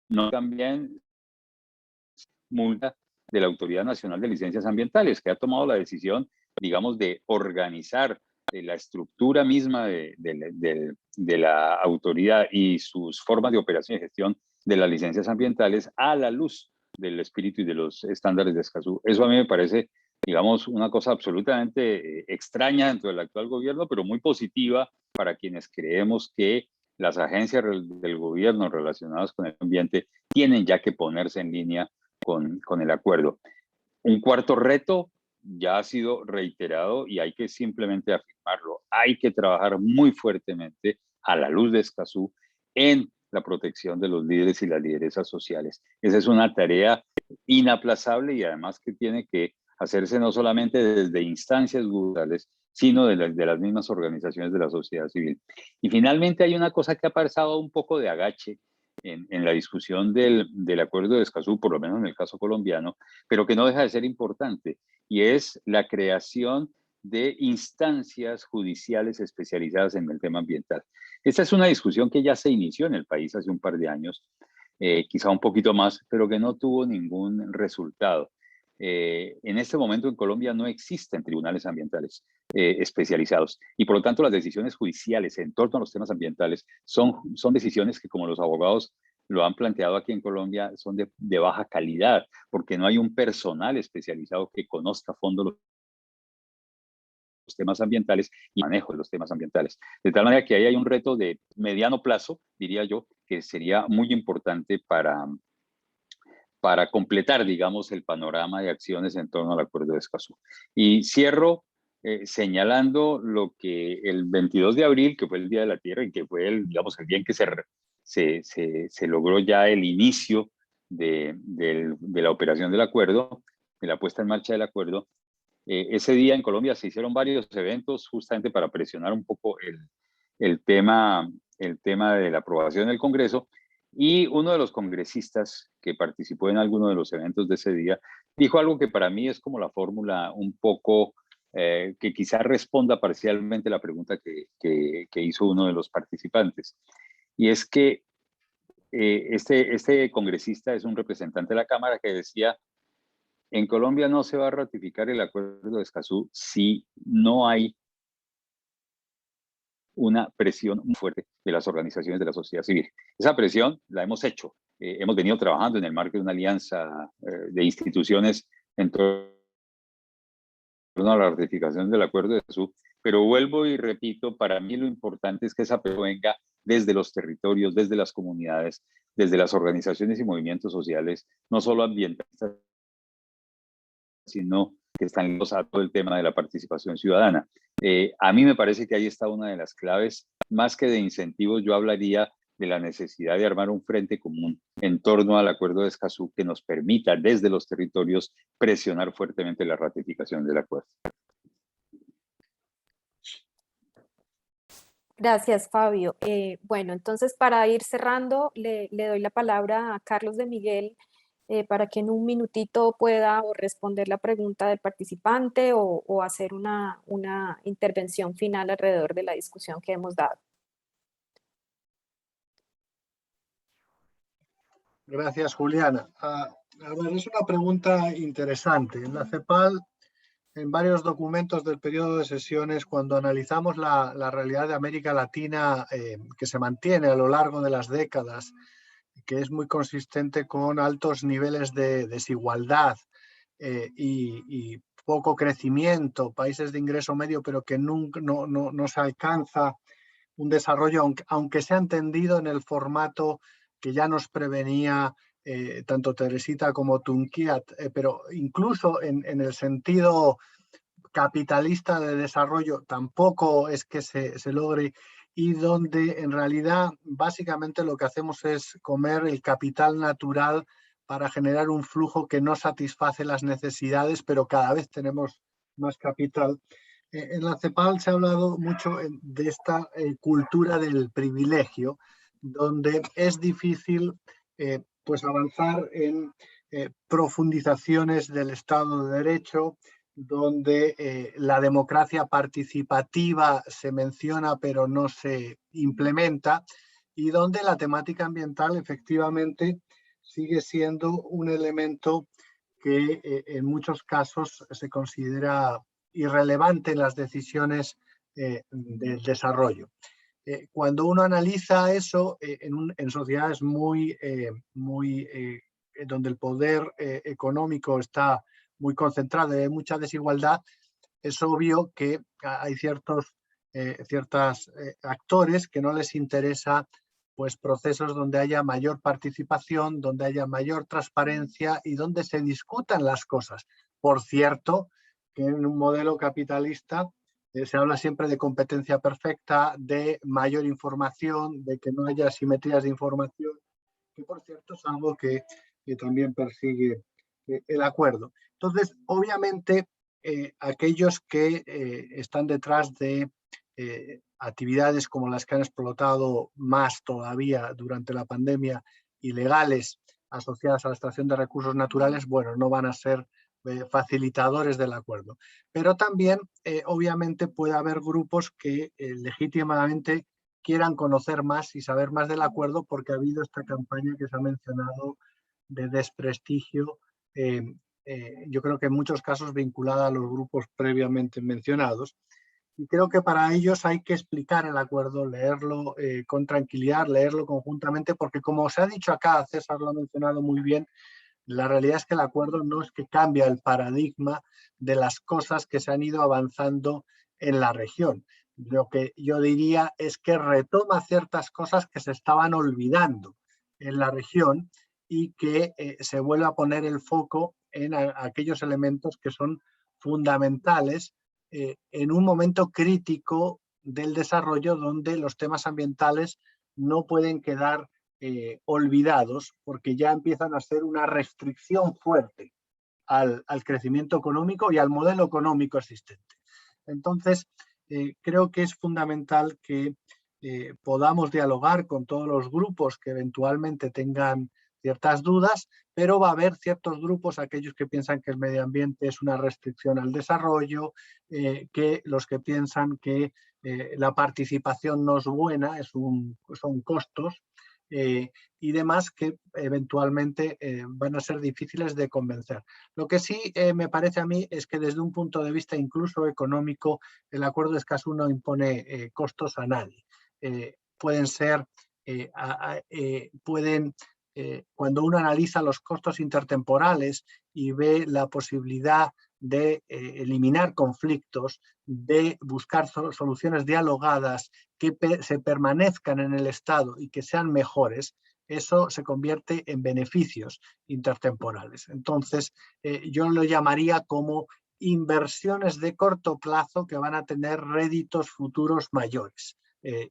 S5: no también multa de la Autoridad Nacional de Licencias Ambientales, que ha tomado la decisión, digamos, de organizar la estructura misma de la autoridad y sus formas de operación y gestión de las licencias ambientales a la luz del espíritu y de los estándares de Escazú. Eso a mí me parece, digamos, una cosa absolutamente extraña dentro del actual gobierno, pero muy positiva para quienes creemos que las agencias del gobierno relacionadas con el ambiente tienen ya que ponerse en línea con el acuerdo. Un cuarto reto ya ha sido reiterado y hay que simplemente afirmarlo. Hay que trabajar muy fuertemente a la luz de Escazú en la protección de los líderes y las lideresas sociales. Esa es una tarea inaplazable y además que tiene que hacerse no solamente desde instancias gubernamentales, sino de las mismas organizaciones de la sociedad civil. Y finalmente hay una cosa que ha pasado un poco de agache en la discusión del acuerdo de Escazú, por lo menos en el caso colombiano, pero que no deja de ser importante, y es la creación de instancias judiciales especializadas en el tema ambiental. Esta es una discusión que ya se inició en el país hace un par de años, quizá un poquito más, pero que no tuvo ningún resultado. En este momento en Colombia no existen tribunales ambientales especializados y por lo tanto las decisiones judiciales en torno a los temas ambientales son decisiones que, como los abogados lo han planteado aquí en Colombia, son de baja calidad porque no hay un personal especializado que conozca a fondo los temas ambientales y manejo de los temas ambientales. De tal manera que ahí hay un reto de mediano plazo, diría yo, que sería muy importante para completar, digamos, el panorama de acciones en torno al acuerdo de Escazú. Y cierro señalando lo que el 22 de abril, que fue el Día de la Tierra y que fue el, digamos, el día en que se logró ya el inicio de la operación del acuerdo, de la puesta en marcha del acuerdo. Ese día en Colombia se hicieron varios eventos justamente para presionar un poco el tema de la aprobación del Congreso. Y uno de los congresistas que participó en alguno de los eventos de ese día dijo algo que para mí es como la fórmula un poco que quizá responda parcialmente la pregunta que hizo uno de los participantes. Y es que este congresista es un representante de la Cámara que decía: en Colombia no se va a ratificar el acuerdo de Escazú si no hay una presión muy fuerte de las organizaciones de la sociedad civil. Esa presión la hemos hecho. Hemos venido trabajando en el marco de una alianza de instituciones en torno a la ratificación del acuerdo de Escazú, pero vuelvo y repito, para mí lo importante es que esa presión venga desde los territorios, desde las comunidades, desde las organizaciones y movimientos sociales, no solo ambientalistas, sino que están ligados a todo el tema de la participación ciudadana. A mí me parece que ahí está una de las claves. Más que de incentivos, yo hablaría de la necesidad de armar un frente común en torno al acuerdo de Escazú que nos permita desde los territorios presionar fuertemente la ratificación del acuerdo.
S1: Gracias, Fabio. Bueno, entonces para ir cerrando, le doy la palabra a Carlos de Miguel para que en un minutito pueda o responder la pregunta del participante o hacer una intervención final alrededor de la discusión que hemos dado.
S2: Gracias, Juliana. Es una pregunta interesante. En la CEPAL, en varios documentos del periodo de sesiones, cuando analizamos la realidad de América Latina que se mantiene a lo largo de las décadas, que es muy consistente con altos niveles de desigualdad y poco crecimiento, países de ingreso medio, pero que nunca, no se alcanza un desarrollo, aunque se ha entendido en el formato que ya nos prevenía tanto Teresita como Tunkiat, pero incluso en el sentido capitalista de desarrollo tampoco es que se logre, y donde en realidad básicamente lo que hacemos es comer el capital natural para generar un flujo que no satisface las necesidades, pero cada vez tenemos más capital. En la CEPAL se ha hablado mucho de esta cultura del privilegio, donde es difícil pues avanzar en profundizaciones del Estado de Derecho, donde la democracia participativa se menciona pero no se implementa, y donde la temática ambiental efectivamente sigue siendo un elemento que en muchos casos se considera irrelevante en las decisiones del desarrollo. Cuando uno analiza eso en sociedades donde el poder económico está muy concentrado y hay mucha desigualdad, es obvio que hay ciertos actores que no les interesa pues, procesos donde haya mayor participación, donde haya mayor transparencia y donde se discutan las cosas. Por cierto, que en un modelo capitalista se habla siempre de competencia perfecta, de mayor información, de que no haya asimetrías de información, que por cierto es algo que también persigue el acuerdo. Entonces, obviamente, aquellos que están detrás de actividades como las que han explotado más todavía durante la pandemia, ilegales, asociadas a la extracción de recursos naturales, bueno, no van a ser facilitadores del acuerdo. Pero también, obviamente, puede haber grupos que legítimamente quieran conocer más y saber más del acuerdo porque ha habido esta campaña que se ha mencionado de desprestigio, yo creo que en muchos casos vinculada a los grupos previamente mencionados. Y creo que para ellos hay que explicar el acuerdo, leerlo con tranquilidad, leerlo conjuntamente, porque como se ha dicho acá, César lo ha mencionado muy bien, la realidad es que el acuerdo no es que cambia el paradigma de las cosas que se han ido avanzando en la región. Lo que yo diría es que retoma ciertas cosas que se estaban olvidando en la región y que se vuelve a poner el foco en aquellos elementos que son fundamentales en un momento crítico del desarrollo donde los temas ambientales no pueden quedar olvidados porque ya empiezan a ser una restricción fuerte al crecimiento económico y al modelo económico existente. Entonces, creo que es fundamental que podamos dialogar con todos los grupos que eventualmente tengan ciertas dudas, pero va a haber ciertos grupos, aquellos que piensan que el medio ambiente es una restricción al desarrollo, que los que piensan que la participación no es buena, son costos, y demás que eventualmente van a ser difíciles de convencer. Lo que sí me parece a mí es que desde un punto de vista incluso económico, el acuerdo de Escazú no impone costos a nadie. Pueden ser, cuando uno analiza los costos intertemporales y ve la posibilidad de eliminar conflictos, de buscar soluciones dialogadas que se permanezcan en el Estado y que sean mejores, eso se convierte en beneficios intertemporales. Entonces, yo lo llamaría como inversiones de corto plazo que van a tener réditos futuros mayores.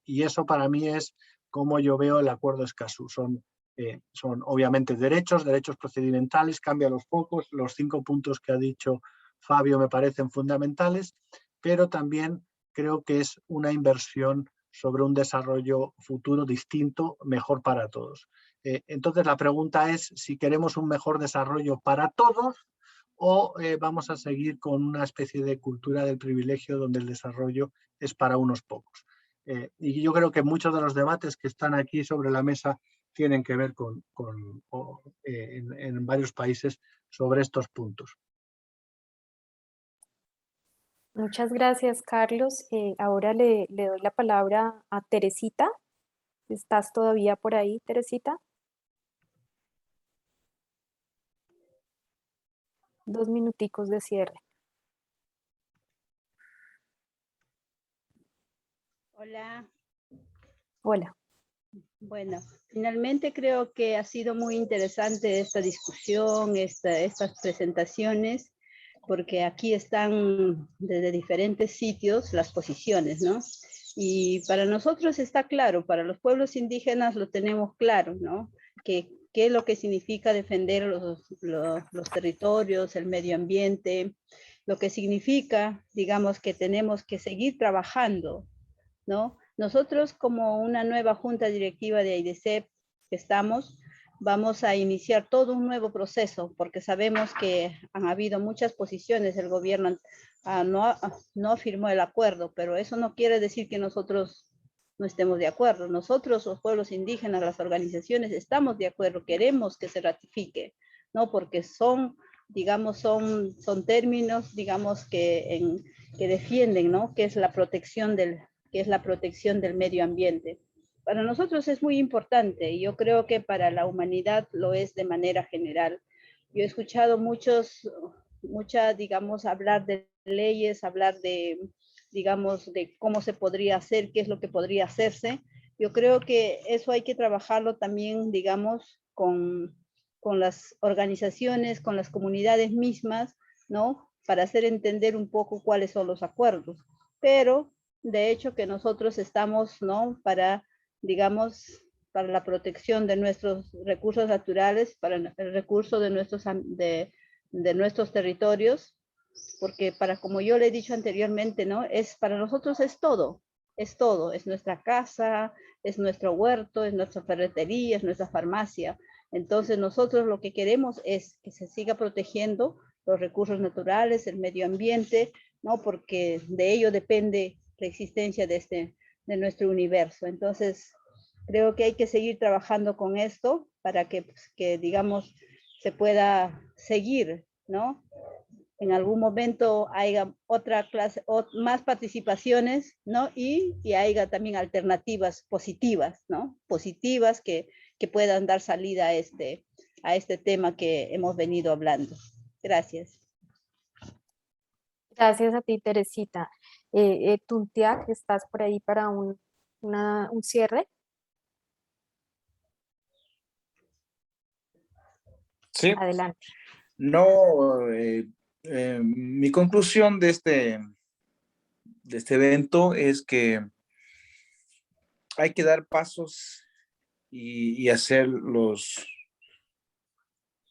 S2: Y eso para mí es como yo veo el acuerdo Escazú. Son obviamente derechos procedimentales, cambia los focos, los 5 puntos que ha dicho Fabio me parecen fundamentales, pero también creo que es una inversión sobre un desarrollo futuro distinto, mejor para todos. Entonces la pregunta es si queremos un mejor desarrollo para todos o vamos a seguir con una especie de cultura del privilegio donde el desarrollo es para unos pocos. Y yo creo que muchos de los debates que están aquí sobre la mesa tienen que ver en varios países sobre estos puntos.
S1: Muchas gracias, Carlos. Ahora le doy la palabra a Teresita. ¿Estás todavía por ahí, Teresita? 2 minuticos de cierre.
S3: Hola.
S1: Hola.
S3: Bueno, finalmente creo que ha sido muy interesante esta discusión, estas presentaciones, porque aquí están desde diferentes sitios las posiciones, ¿no? Y para nosotros está claro, para los pueblos indígenas lo tenemos claro, ¿no? ¿Qué es lo que significa defender los territorios, el medio ambiente? Lo que significa, digamos, que tenemos que seguir trabajando, ¿no? Nosotros como una nueva junta directiva de AIDESEP que vamos a iniciar todo un nuevo proceso porque sabemos que han habido muchas posiciones, el gobierno no firmó el acuerdo, pero eso no quiere decir que nosotros no estemos de acuerdo. Nosotros, los pueblos indígenas, las organizaciones, estamos de acuerdo, queremos que se ratifique, ¿no? Porque son, digamos, son términos, digamos, que defienden, ¿no? Que es la protección del medio ambiente. Para nosotros es muy importante y yo creo que para la humanidad lo es de manera general. Yo he escuchado digamos, hablar de leyes, hablar de, digamos, de cómo se podría hacer, qué es lo que podría hacerse. Yo creo que eso hay que trabajarlo también, digamos, con las organizaciones, con las comunidades mismas, ¿no? Para hacer entender un poco cuáles son los acuerdos. Pero, de hecho, que nosotros estamos, ¿no? Digamos, para la protección de nuestros recursos naturales, para el recurso de nuestros territorios, porque como yo le he dicho anteriormente, ¿no? Para nosotros es todo, es nuestra casa, es nuestro huerto, es nuestra ferretería, es nuestra farmacia. Entonces nosotros lo que queremos es que se siga protegiendo los recursos naturales, el medio ambiente, ¿no? Porque de ello depende la existencia de nuestro universo. Entonces, creo que hay que seguir trabajando con esto para que digamos, se pueda seguir, ¿no? En algún momento haya otra clase, más participaciones, ¿no? Y haya también alternativas positivas, ¿no? Positivas que puedan dar salida a este tema que hemos venido hablando. Gracias.
S1: Gracias a ti, Teresita. Tuntiac, ¿estás por ahí para un cierre?
S4: Sí.
S1: Adelante.
S4: No, mi conclusión de este evento es que hay que dar pasos y hacer los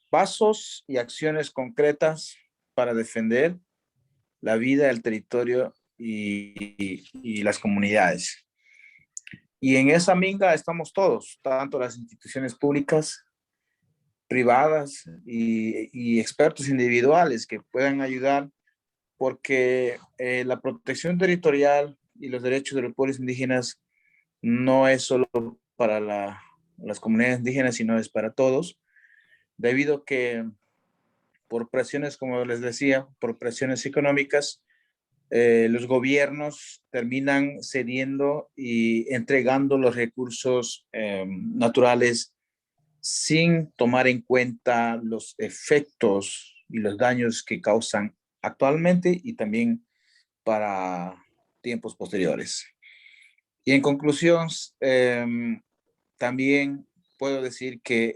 S4: pasos y acciones concretas para defender la vida, el territorio y las comunidades. Y en esa minga estamos todos, tanto las instituciones públicas, privadas y expertos individuales que puedan ayudar, porque la protección territorial y los derechos de los pueblos indígenas no es solo para las comunidades indígenas, sino es para todos, debido a que por presiones, como les decía, por presiones económicas, los gobiernos terminan cediendo y entregando los recursos naturales sin tomar en cuenta los efectos y los daños que causan actualmente y también para tiempos posteriores. Y en conclusión, también puedo decir que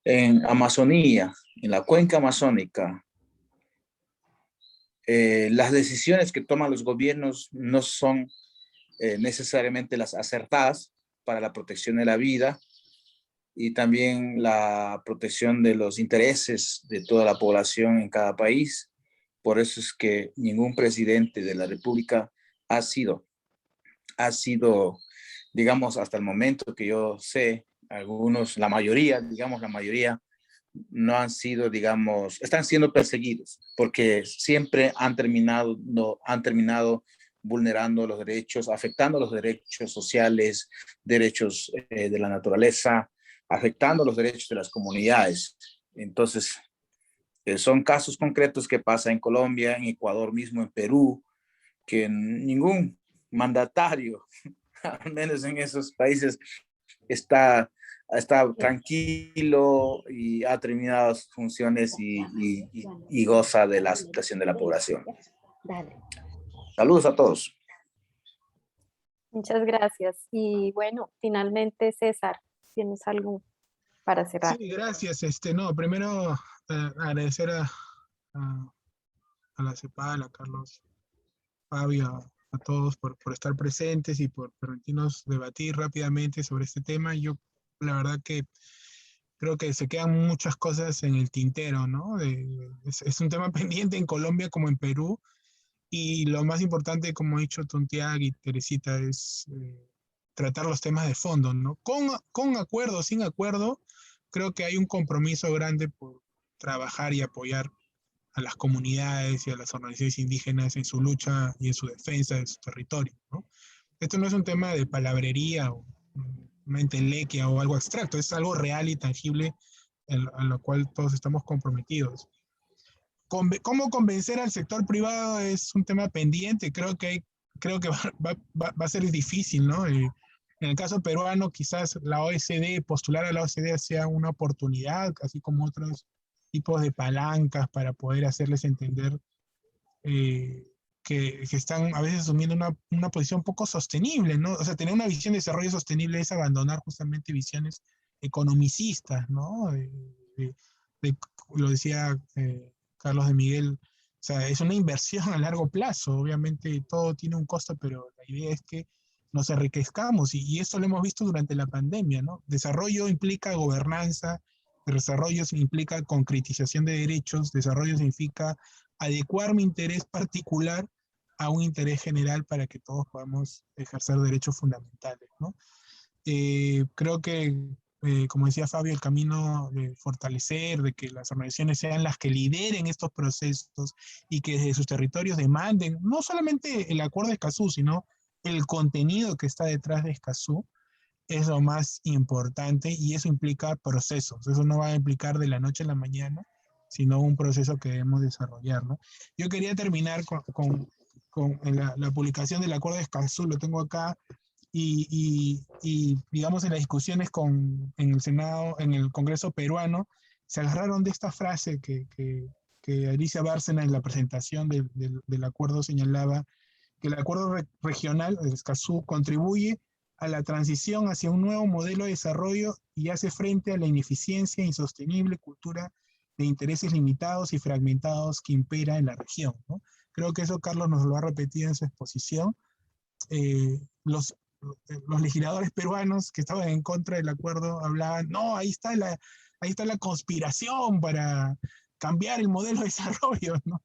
S4: en Amazonía, en la cuenca amazónica, las decisiones que toman los gobiernos no son necesariamente las acertadas para la protección de la vida y también la protección de los intereses de toda la población en cada país. Por eso es que ningún presidente de la República ha sido, digamos, hasta el momento que yo sé, la mayoría, no han sido, digamos, están siendo perseguidos porque siempre han terminado vulnerando los derechos, afectando los derechos sociales, derechos de la naturaleza, afectando los derechos de las comunidades. Entonces, son casos concretos que pasa en Colombia, en Ecuador mismo, en Perú, que ningún mandatario, al menos en esos países, está tranquilo y ha terminado sus funciones y goza de la aceptación de la población. Saludos a todos.
S1: Muchas gracias. Y bueno, finalmente, César, ¿tienes algo para cerrar?
S6: Sí, gracias. No, primero agradecer a la CEPAL, a Carlos, Fabio, a todos por estar presentes y por permitirnos debatir rápidamente sobre este tema. Yo, la verdad que creo que se quedan muchas cosas en el tintero, ¿no? Es un tema pendiente en Colombia como en Perú. Y lo más importante, como ha dicho Tuntiac y Teresita, es tratar los temas de fondo, ¿no? Con acuerdo, sin acuerdo, creo que hay un compromiso grande por trabajar y apoyar a las comunidades y a las organizaciones indígenas en su lucha y en su defensa de su territorio, ¿no? Esto no es un tema de palabrería o una entelequia o algo abstracto, es algo real y tangible a lo cual todos estamos comprometidos. ¿Cómo convencer al sector privado? Es un tema pendiente, creo que va a ser difícil, ¿no? En el caso peruano, quizás la OECD, postular a la OECD sea una oportunidad, así como otros tipos de palancas para poder hacerles entender que están a veces asumiendo una posición poco sostenible, ¿no? O sea, tener una visión de desarrollo sostenible es abandonar justamente visiones economicistas, ¿no? De- lo decía Carlos de Miguel, o sea, es una inversión a largo plazo, obviamente todo tiene un costo, pero la idea es que nos enriquezcamos y esto lo hemos visto durante la pandemia, ¿no? Desarrollo implica gobernanza, desarrollo implica concretización de derechos, desarrollo significa adecuar mi interés particular a un interés general para que todos podamos ejercer derechos fundamentales, ¿no? Creo que, como decía Fabio, el camino de fortalecer, de que las organizaciones sean las que lideren estos procesos y que desde sus territorios demanden no solamente el acuerdo de Escazú, sino el contenido que está detrás de Escazú, es lo más importante y eso implica procesos. Eso no va a implicar de la noche a la mañana, sino un proceso que debemos desarrollar, ¿no? Yo quería terminar con la publicación del Acuerdo de Escazú, lo tengo acá, digamos en las discusiones en el Senado, en el Congreso peruano, se agarraron de esta frase que Alicia Bárcena en la presentación del acuerdo señalaba, que el acuerdo regional de Escazú contribuye a la transición hacia un nuevo modelo de desarrollo y hace frente a la ineficiencia e insostenible cultura de intereses limitados y fragmentados que impera en la región, ¿no? Creo que eso Carlos nos lo ha repetido en su exposición. Eh, los, los legisladores peruanos que estaban en contra del acuerdo hablaban, no, ahí está la conspiración para cambiar el modelo de desarrollo, ¿no?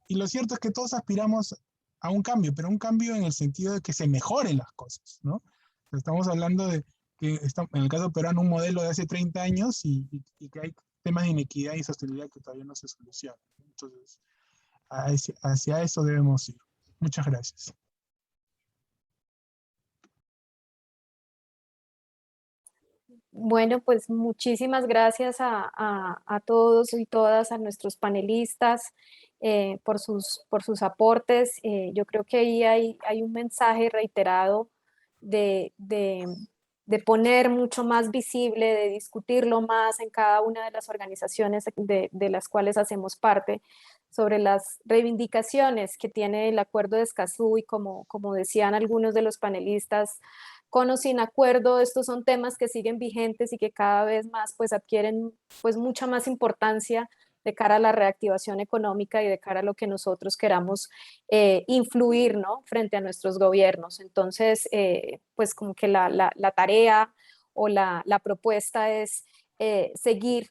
S6: Y lo cierto es que todos aspiramos a un cambio, pero un cambio en el sentido de que se mejoren las cosas, ¿no? Estamos hablando de que en el caso peruano un modelo de hace 30 años y que hay temas de inequidad y sostenibilidad que todavía no se solucionan. Entonces, hacia eso debemos ir. Muchas gracias.
S1: Bueno, pues muchísimas gracias a todos y todas, a nuestros panelistas por sus aportes. Yo creo que ahí hay un mensaje reiterado de poner mucho más visible, de discutirlo más en cada una de las organizaciones de las cuales hacemos parte sobre las reivindicaciones que tiene el Acuerdo de Escazú y como decían algunos de los panelistas, con o sin acuerdo, estos son temas que siguen vigentes y que cada vez más pues adquieren pues mucha más importancia de cara a la reactivación económica y de cara a lo que nosotros queramos influir, ¿no? Frente a nuestros gobiernos. Entonces, pues como que la tarea o la propuesta es seguir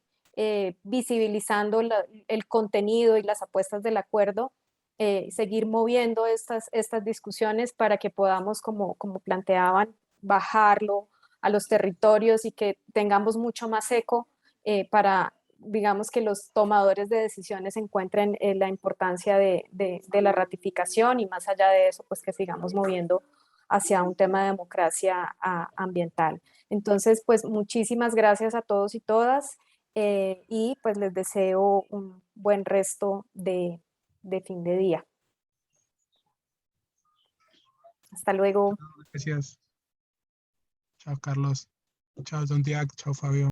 S1: visibilizando el contenido y las apuestas del acuerdo, seguir moviendo estas discusiones para que podamos, como planteaban, bajarlo a los territorios y que tengamos mucho más eco para, digamos, que los tomadores de decisiones encuentren la importancia de la ratificación y más allá de eso, pues que sigamos moviendo hacia un tema de democracia ambiental. Entonces, pues muchísimas gracias a todos y todas y pues les deseo un buen resto de fin de día. Hasta luego.
S6: Gracias. Chao, Carlos. Chao, Santiago. Chao, Fabio.